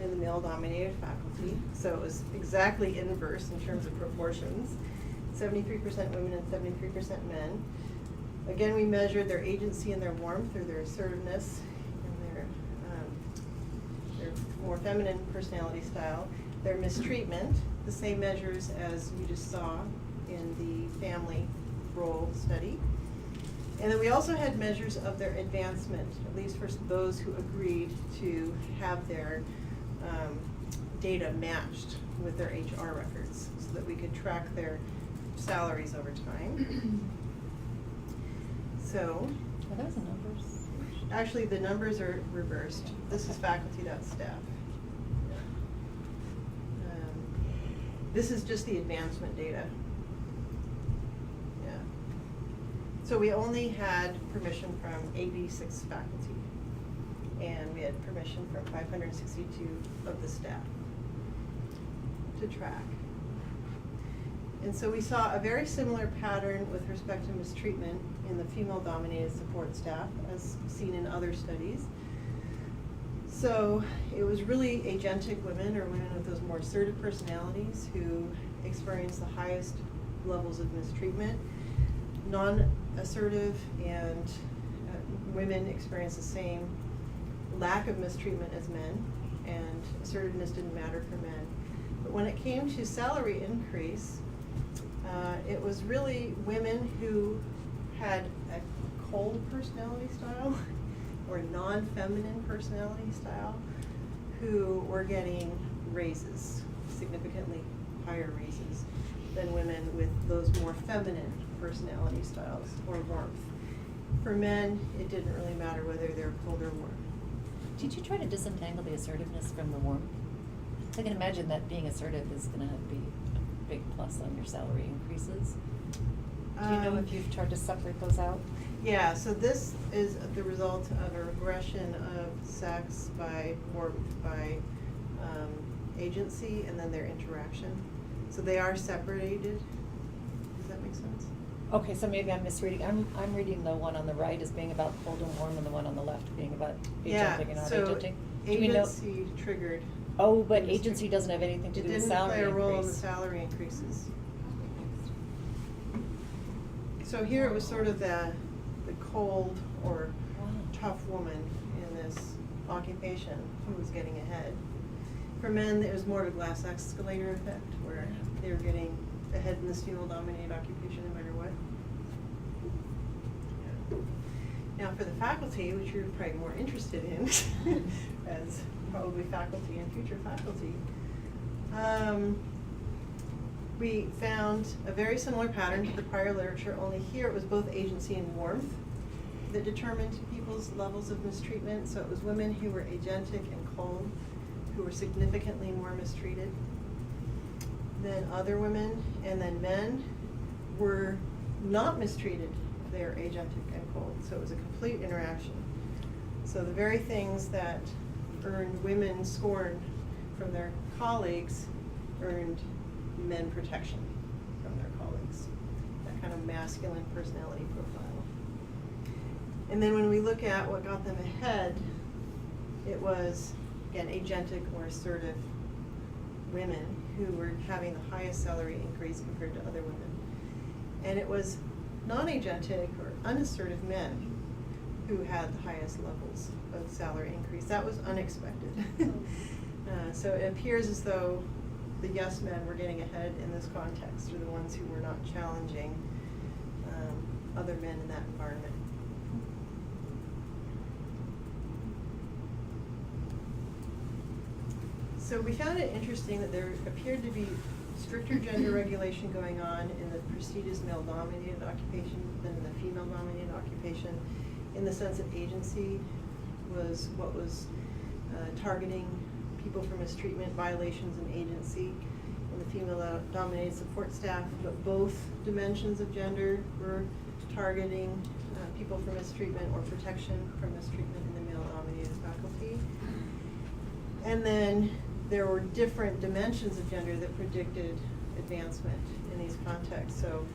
and the male-dominated faculty. So it was exactly inverse in terms of proportions, 73% women and 73% men. Again, we measured their agency and their warmth, or their assertiveness, and their more feminine personality style. Their mistreatment, the same measures as we just saw in the family role study. And then we also had measures of their advancement, at least for those who agreed to have their data matched with their HR records so that we could track their salaries over time. So, Are those numbers? actually the numbers are reversed. This is faculty, that's staff. This is just the advancement data. Yeah. So we only had permission from 86 faculty, and we had permission from 562 of the staff to track. And so we saw a very similar pattern with respect to mistreatment in the female-dominated support staff as seen in other studies. So it was really agentic women, or women with those more assertive personalities, who experienced the highest levels of mistreatment. Non-assertive and women experienced the same lack of mistreatment as men, and assertiveness didn't matter for men. But when it came to salary increase, it was really women who had a cold personality style or non-feminine personality style who were getting raises, significantly higher raises than women with those more feminine personality styles or warmth. For men, it didn't really matter whether they're cold or warm. Did you try to disentangle the assertiveness from the warmth? I can imagine that being assertive is gonna be a big plus on your salary increases. Do you know if you've tried to separate those out? Yeah, so this is the result of a regression of sex by warmth, by agency, and then their interaction. So they are separated. Does that make sense? Okay, so maybe I'm misreading. I'm reading the one on the right as being about cold and warm, and the one on the left being about agentic and not agentic. Do we know? Agency triggered. Oh, but agency doesn't have anything to do with salary It didn't play a role in the increase. salary increases. So here it was sort of the cold or tough woman in this occupation who was getting ahead. For men, it was more of a glass escalator effect, where they were getting ahead in this female-dominated occupation no matter what. Now for the faculty, which you're probably more interested in, as probably faculty and future faculty, we found a very similar pattern to the prior literature, only here it was both agency and warmth that determined people's levels of mistreatment. So it was women who were agentic and cold who were significantly more mistreated than other women, and then men were not mistreated if they are agentic and cold. So it was a complete interaction. So the very things that earned women scorn from their colleagues earned men protection from their colleagues. That kind of masculine personality profile. And then when we look at what got them ahead, it was, again, agentic or assertive women who were having the highest salary increase compared to other women. And it was non-agentic or unassertive men who had the highest levels of salary increase. That was unexpected. So it appears as though the yes men were getting ahead in this context, or the ones who were not challenging other men in that environment. So we found it interesting that there appeared to be stricter gender regulation going on in the prestigious male-dominated occupation than in the female-dominated occupation, in the sense that agency was what was targeting people for mistreatment, violations, and agency in the female-dominated support staff, but both dimensions of gender were targeting people for mistreatment or protection from mistreatment in the male-dominated faculty. And then there were different dimensions of gender that predicted advancement in these contexts. So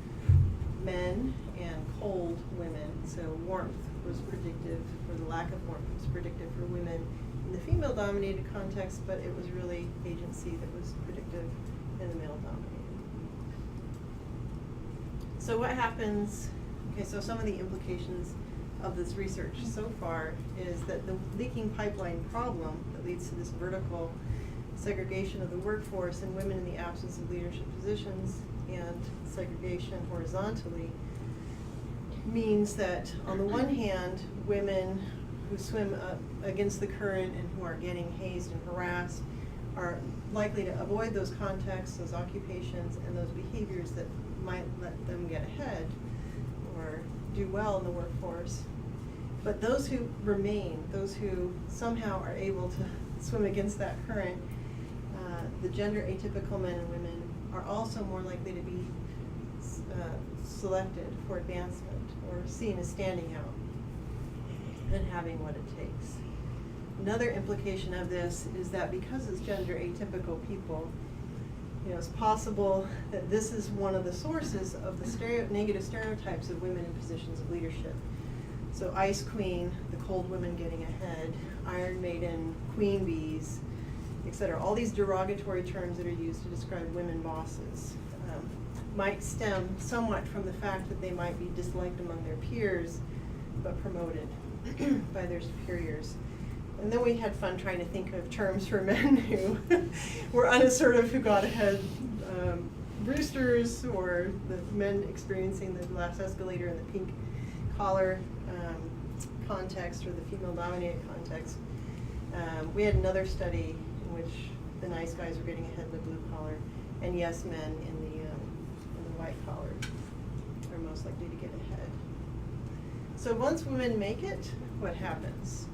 men and cold women, so warmth was predictive, or the lack of warmth was predictive for women in the female-dominated context, but it was really agency that was predictive in the male-dominated. So what happens, okay, so some of the implications of this research so far is that the leaking pipeline problem that leads to this vertical segregation of the workforce and women in the absence of leadership positions and segregation horizontally means that on the one hand, women who swim up against the current and who are getting hazed and harassed are likely to avoid those contexts, those occupations, and those behaviors that might let them get ahead or do well in the workforce. But those who remain, those who somehow are able to swim against that current, the gender atypical men and women are also more likely to be selected for advancement or seen as standing out and having what it takes. Another implication of this is that because it's gender atypical people, you know, it's possible that this is one of the sources of the negative stereotypes of women in positions of leadership. So Ice Queen, the cold women getting ahead, Iron Maiden, Queen Bees, etc. All these derogatory terms that are used to describe women bosses might stem somewhat from the fact that they might be disliked among their peers, but promoted by their superiors. And then we had fun trying to think of terms for men who were unassertive, who got ahead. Roosters, or the men experiencing the glass escalator in the pink collar context, or the female-dominated context. We had another study in which the nice guys were getting ahead in the blue collar, and yes men in the white collar are most likely to get ahead. So once women make it, what happens?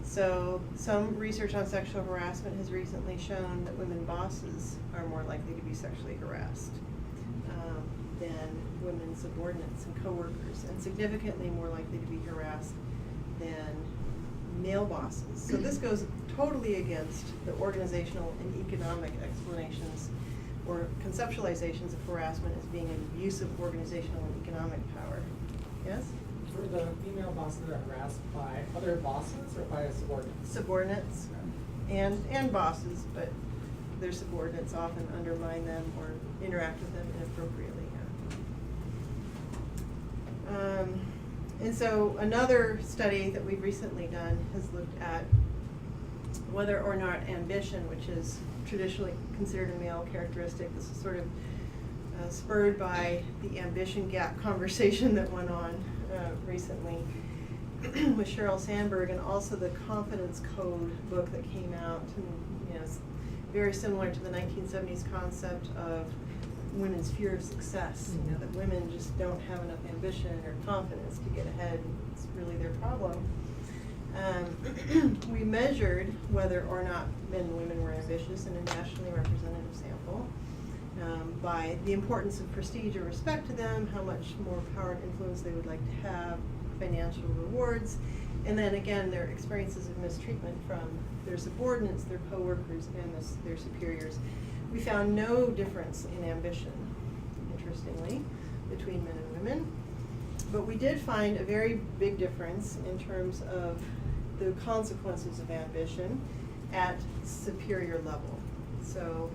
So some research on sexual harassment has recently shown that women bosses are more likely to be sexually harassed than women subordinates and coworkers, and significantly more likely to be harassed than male bosses. So this goes totally against the organizational and economic explanations or conceptualizations of harassment as being an abuse of organizational and economic power. Yes? Were the female bosses that are harassed by other bosses or by subordinates? Subordinates and bosses, but their subordinates often undermine them or interact with them inappropriately. And so another study that we've recently done has looked at whether or not ambition, which is traditionally considered a male characteristic, this is sort of spurred by the ambition gap conversation that went on recently with Sheryl Sandberg, and also the Confidence Code book that came out, and, you know, it's very similar to the 1970s concept of women's fear of success, you know, that women just don't have enough ambition or confidence to get ahead. It's really their problem. We measured whether or not men and women were ambitious in a nationally representative sample, by the importance of prestige or respect to them, how much more power and influence they would like to have, financial rewards, and then again their experiences of mistreatment from their subordinates, their coworkers, and their superiors. We found no difference in ambition, interestingly, between men and women, but we did find a very big difference in terms of the consequences of ambition at superior level. So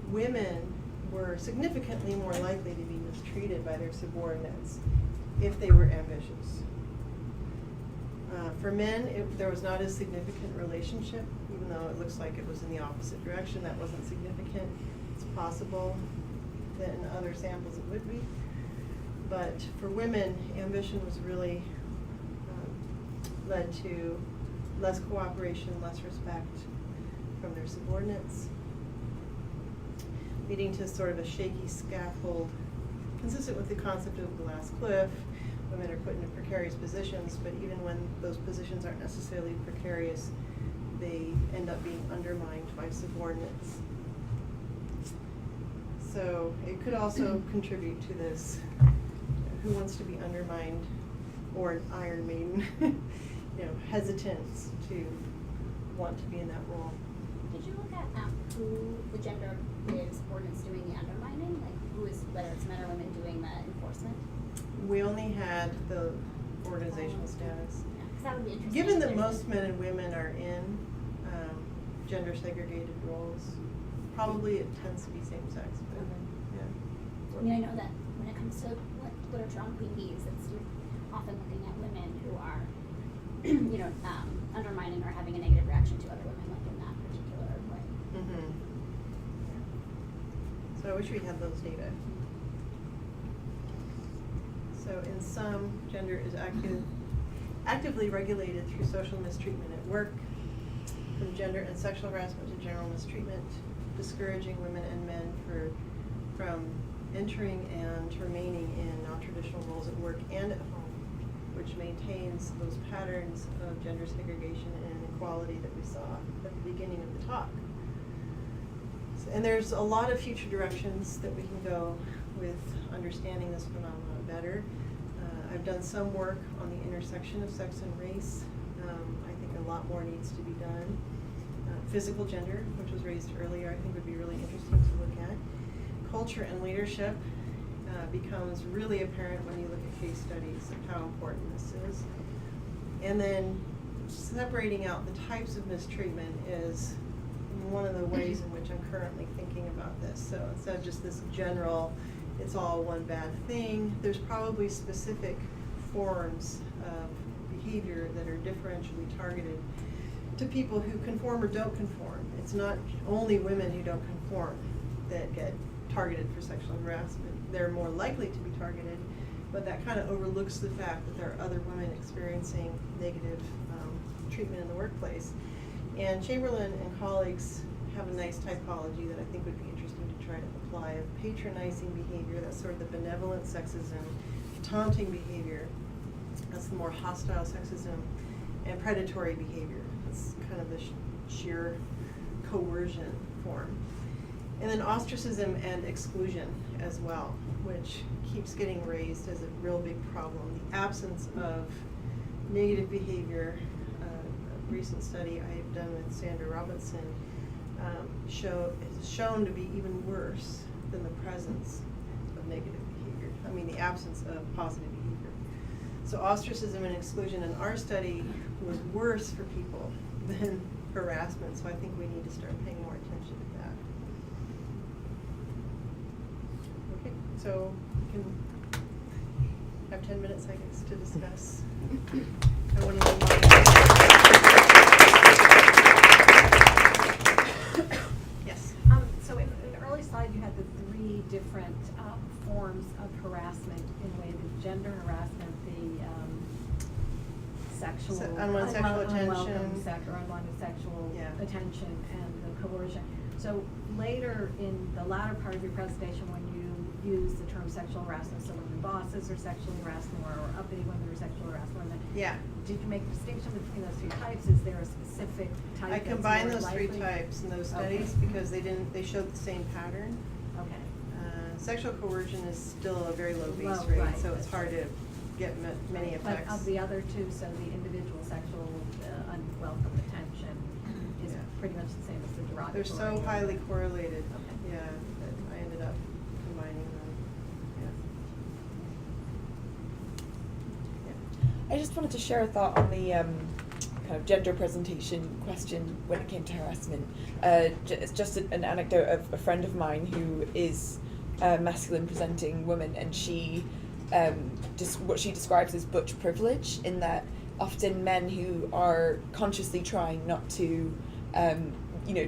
women were significantly more likely to be mistreated by their subordinates if they were ambitious. For men, there was not a significant relationship, even though it looks like it was in the opposite direction. That wasn't significant. It's possible that in other samples it would be. But for women, ambition was really led to less cooperation, less respect from their subordinates, leading to sort of a shaky scaffold, consistent with the concept of the glass cliff. Women are put into precarious positions, but even when those positions aren't necessarily precarious, they end up being undermined by subordinates. So it could also contribute to this, who wants to be undermined, or an Iron Maiden, hesitance to want to be in that role. Did you look at who the gender of the subordinates doing the undermining? Like who is, whether it's men or women, doing the enforcement? We only had the organizational status. Yeah, 'cause that would be interesting. Given that most men and women are in gender segregated roles, probably it tends to be same sex, but yeah. I mean, I know that when it comes to literature on queen bees, it's often looking at women who are, undermining or having a negative reaction to other women, like in that particular way. Mm-hmm. So I wish we had those data. So in sum, gender is actively regulated through social mistreatment at work, from gender and sexual harassment to general mistreatment, discouraging women and men from entering and remaining in non-traditional roles at work and at home, which maintains those patterns of gender segregation and inequality that we saw at the beginning of the talk. And there's a lot of future directions that we can go with understanding this phenomenon better. I've done some work on the intersection of sex and race. I think a lot more needs to be done. Physical gender, which was raised earlier, I think would be really interesting to look at. Culture and leadership becomes really apparent when you look at case studies of how important this is. And then separating out the types of mistreatment is one of the ways in which I'm currently thinking about this. So instead of just this general, it's all one bad thing, there's probably specific forms of behavior that are differentially targeted to people who conform or don't conform. It's not only women who don't conform that get targeted for sexual harassment. They're more likely to be targeted, but that kind of overlooks the fact that there are other women experiencing negative treatment in the workplace. And Chamberlain and colleagues have a nice typology that I think would be interesting to try to apply, of patronizing behavior, that's sort of the benevolent sexism, taunting behavior, that's the more hostile sexism, and predatory behavior, that's kind of the sheer coercion form. And then ostracism and exclusion as well, which keeps getting raised as a real big problem. The absence of negative behavior, a recent study I have done with Sandra Robinson is shown to be even worse than the presence of negative behavior. I mean, the absence of positive behavior. So ostracism and exclusion in our study was worse for people than harassment, so I think we need to start paying more attention to that. Okay, so we can have 10 minutes, I guess, to discuss. I want to Yes. So in the early slide, you had the three different forms of harassment in a way: the gender harassment, the sexual, unwanted sexual attention, or unwanted sexual attention, and the coercion. So later in the latter part of your presentation, when you use the term sexual harassment, so women bosses are sexually harassed more, or uppity women are sexually harassed women. Yeah. Did you make a distinction between those two types? Is there a specific type? I combined those likely? three types in those studies because they showed the same pattern. Okay. Sexual coercion is still a very low base Low, rate, right. so it's hard to get many But effects. of the other two, so the individual sexual unwelcome attention is Yeah. pretty much the same as the derogatory. They're so highly correlated, Okay. yeah, that I ended up combining them, I just wanted to share a thought on the kind of gender presentation question when it came to harassment. It's just an anecdote of a friend of mine who is a masculine presenting woman, and she just what she describes as butch privilege, in that often men who are consciously trying not to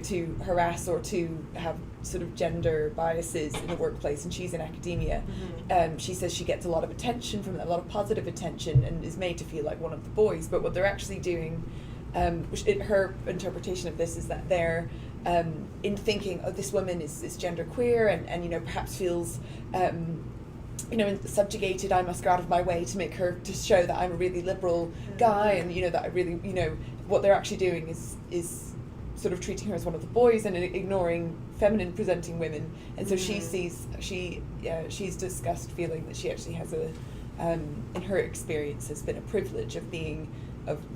to harass or to have sort of gender biases in the workplace, and she's in academia. She says she gets a lot of attention from them, a lot of positive attention, and is made to feel like one of the boys. But what they're actually doing, her interpretation of this is that they're in thinking, oh, this woman is genderqueer, and perhaps feels subjugated. I must go out of my way to make her, to show that I'm a really liberal guy, and that I really, what they're actually doing is sort of treating her as one of the boys and ignoring feminine presenting women. And so she's discussed feeling that she actually has in her experience has been a privilege of being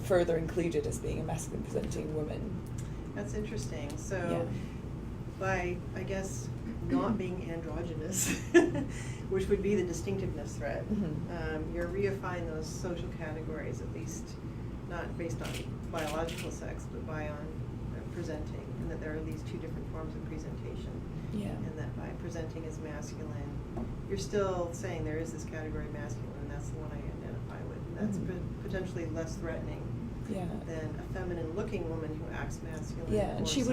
further included as being a masculine presenting woman. That's interesting. So by, I guess, not being androgynous, which would be the distinctiveness threat, you're reifying those social categories, at least not based on biological sex, but on presenting, and that there are these two different forms of presentation. And that by presenting as masculine, you're still saying there is this category masculine, and that's the one I identify with. And that's potentially less threatening than a feminine-looking woman who acts masculine. And she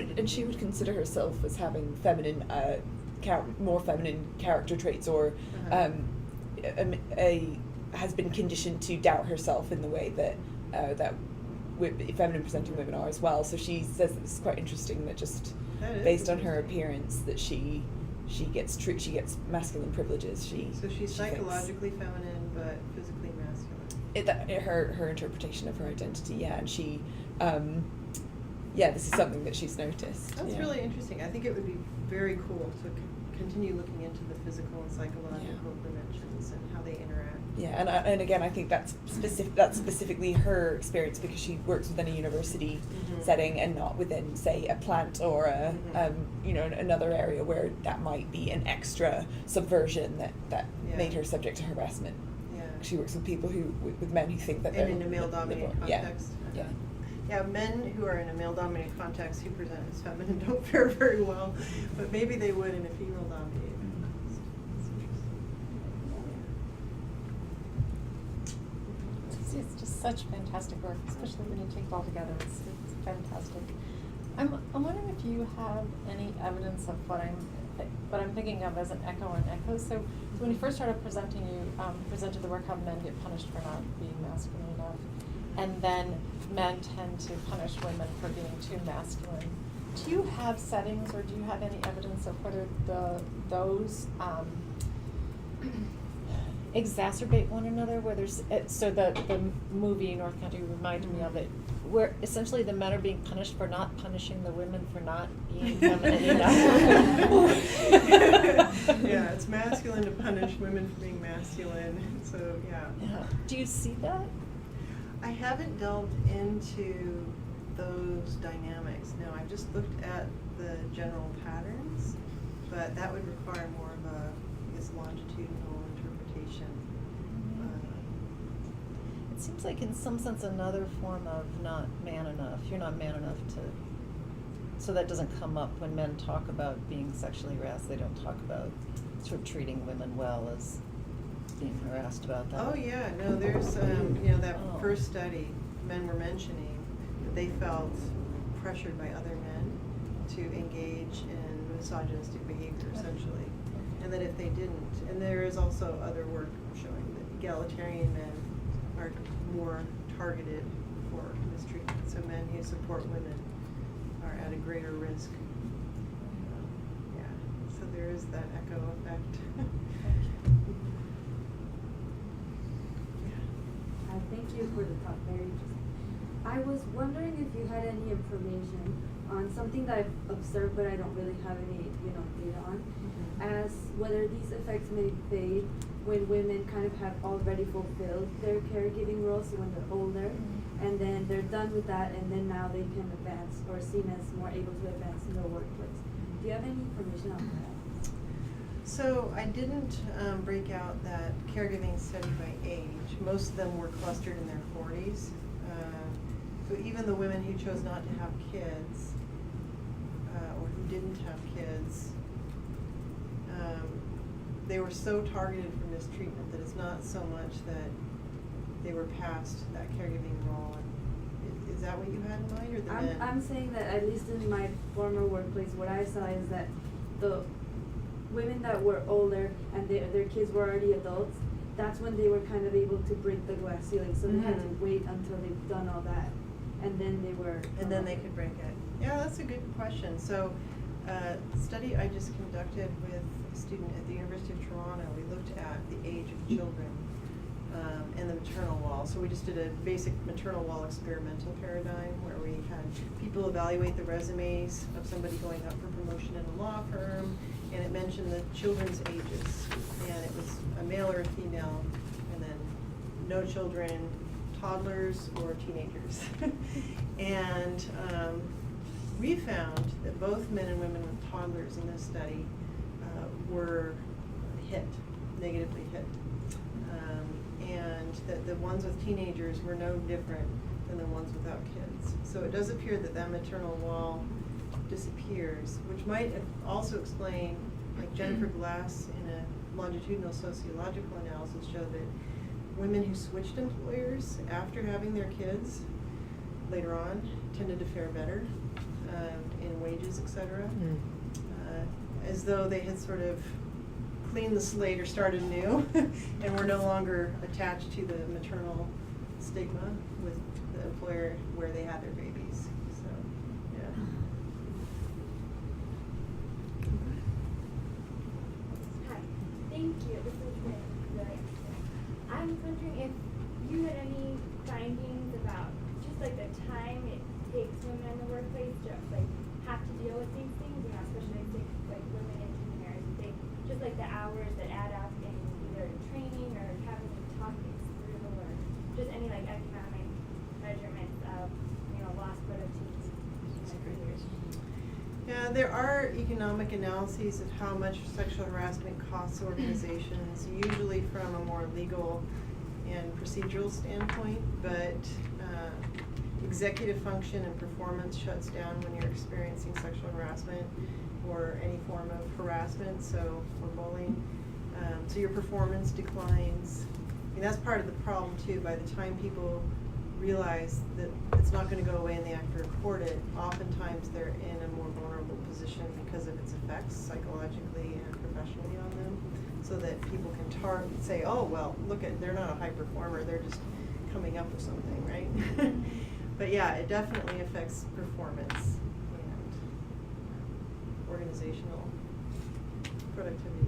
would consider herself as having feminine, more feminine character traits, or has been conditioned to doubt herself in the way that feminine presenting women are as well. So she says that this is quite interesting, that just based on her appearance that she gets masculine privileges. So she's psychologically feminine but physically masculine. Her interpretation of her identity, and she this is something that she's noticed. That's really interesting. I think it would be very cool to continue looking into the physical and psychological dimensions and how they interact. And again, I think that's specifically her experience, because she works within a university setting and not within, say, a plant or another area where that might be an extra subversion that made her subject to harassment. She works with people with men who think that they're in a male-dominated context. Yeah, men who are in a male-dominated context who present as feminine don't fare very well, but maybe they would in a female-dominated context. It's just such fantastic work, especially when you take it all together. It's fantastic. I'm wondering if you have any evidence of what I'm thinking of as an echo on echo. So when you first started presenting, you presented the work how men get punished for not being masculine enough, and then men tend to punish women for being too masculine. Do you have settings, or do you have any evidence of whether those exacerbate one another? Where there's so the movie North Country reminded me of it, where essentially the men are being punished for not punishing the women for not being feminine enough. Yeah, it's masculine to punish women for being masculine. So Do you see that? I haven't delved into those dynamics. No, I've just looked at the general patterns, but that would require more of a, I guess, longitudinal interpretation. It seems like in some sense another form of not man enough. You're not man enough to, so that doesn't come up when men talk about being sexually harassed. They don't talk about sort of treating women well as being harassed about that. Oh yeah, no, there's that first study men were mentioning that they felt pressured by other men to engage in misogynistic behavior essentially, and that if they didn't, and there is also other work showing that egalitarian men are more targeted for mistreatment, so men who support women are at a greater risk. So there is that echo effect. Thank you for the talk, very interesting. I was wondering if you had any information on something that I've observed but I don't really have any, data on, as whether these effects may fade when women kind of have already fulfilled their caregiving roles, so when they're older, and then they're done with that, and then now they can advance or seen as more able to advance in the workplace. Do you have any information on that? So I didn't break out that caregiving study by age. Most of them were clustered in their 40s. So even the women who chose not to have kids, or who didn't have kids, they were so targeted for mistreatment that it's not so much that they were past that caregiving role. Is that what you had in mind, or the men? I'm saying that at least in my former workplace, what I saw is that the women that were older and their kids were already adults, that's when they were kind of able to break the glass ceiling. So they had to wait until they've done all that, and then they were. And then they could break it. Yeah, that's a good question. So, study I just conducted with a student at the University of Toronto. We looked at the age of children and the maternal wall. So we just did a basic maternal wall experimental paradigm where we had people evaluate the resumes of somebody going up for promotion in a law firm, and it mentioned the children's ages, and it was a male or a female, and then no children, toddlers or teenagers. And we found that both men and women with toddlers in this study were negatively hit. And that the ones with teenagers were no different than the ones without kids. So it does appear that that maternal wall disappears, which might also explain, like Jennifer Glass in a longitudinal sociological analysis showed that women who switched employers after having their kids later on tended to fare better in wages, etc. As though they had sort of cleaned the slate or started new and were no longer attached to the maternal stigma with the employer where they had their babies. So, yeah. Hi, thank you. This is really interesting. I was wondering if you had any findings about just like the time it takes women in the workplace to have to deal with these things, especially like women engineers. Just like the hours that add up in either training or having to talk things through, or just any like economic measurements of lost productivity. Yeah, there are economic analyses of how much sexual harassment costs organizations, usually from a more legal and procedural standpoint, but executive function and performance shuts down when you're experiencing sexual harassment or any form of harassment, or bullying. So your performance declines. I mean, that's part of the problem too. By the time people realize that it's not going to go away and they have to report it, oftentimes they're in a more vulnerable position because of its effects psychologically and professionally on them, so that people can say, oh, well, look, they're not a high performer, they're just coming up with something, right? But yeah, it definitely affects performance and organizational productivity.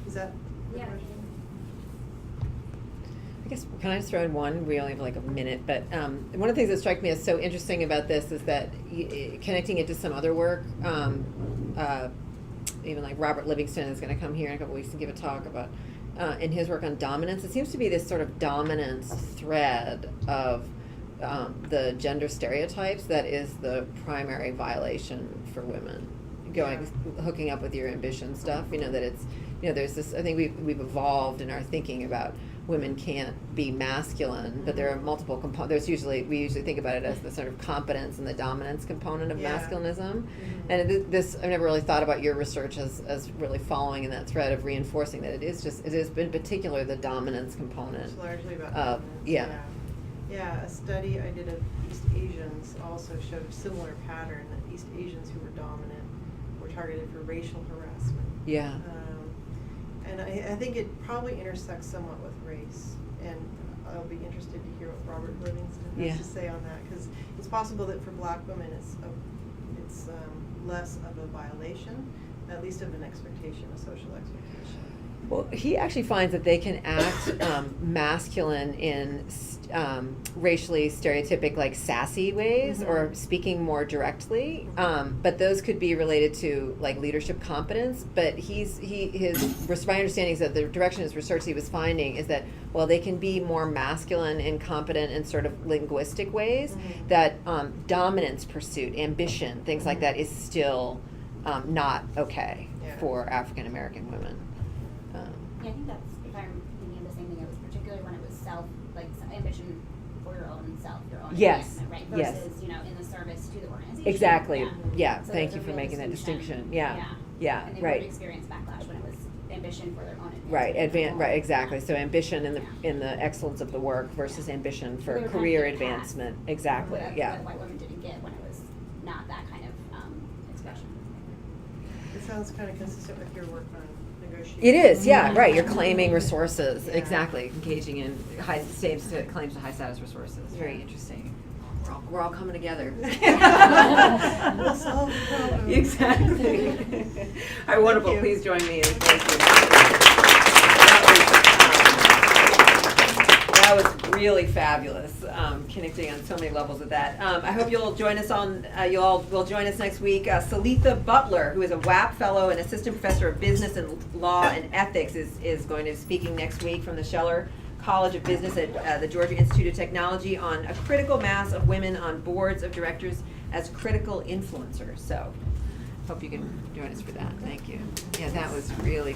Is that the question? I guess, can I just throw in one? We only have like a minute, but one of the things that strike me as so interesting about this is that connecting it to some other work, even like Robert Livingston is going to come here in a couple weeks and give a talk about, in his work on dominance, it seems to be this sort of dominance thread of the gender stereotypes that is the primary violation for women. Hooking up with your ambition stuff, that it's, there's this, I think we've evolved in our thinking about women can't be masculine, but there are multiple components. We usually think about it as the sort of competence and the dominance component of masculinism. And this, I've never really thought about your research as really following in that thread of reinforcing that it is in particular the dominance component. It's largely about dominance. Yeah, a study I did of East Asians also showed a similar pattern, that East Asians who were dominant were targeted for racial harassment. Yeah. And I think it probably intersects somewhat with race, and I'll be interested to hear what Robert Livingston has to say on that, because it's possible that for Black women it's less of a violation, at least of an expectation, a social expectation. Well, he actually finds that they can act masculine in racially stereotypic, like sassy ways, or speaking more directly. But those could be related to like leadership competence. But my understanding is that the direction of his research he was finding is that, well, they can be more masculine and competent in sort of linguistic ways. That dominance pursuit, ambition, things like that is still not okay for African American women. Yeah, I think that's, if I'm thinking of the same thing, it was particularly when it was ambition for your own self, your own advancement, right? Versus, in the service to the organization. Exactly. Yeah. So Thank there's you a for real making that distinction. Yeah. And they Right. would experience backlash when it was ambition for their own advancement. Right. Exactly. So ambition in the excellence of the work versus ambition for They were career kind of getting advancement. Exactly. That Yeah. white women didn't get when it was not that kind of expression. It sounds kind of consistent with your work on negotiation. It is, yeah, right. You're claiming resources, exactly. Engaging in claims to high status resources. Very interesting. We're all coming together. We'll solve the problem. Exactly. All right, wonderful. Please join me in thanking. That was really fabulous, connecting on so many levels with that. I hope you'll join us you all will join us next week. Salitha Butler, who is a WAP fellow and assistant professor of business and law and ethics, is going to be speaking next week from the Scheller College of Business at the Georgia Institute of Technology on a critical mass of women on boards of directors as critical influencers. So, hope you can join us for that. Thank you. Yeah, that was really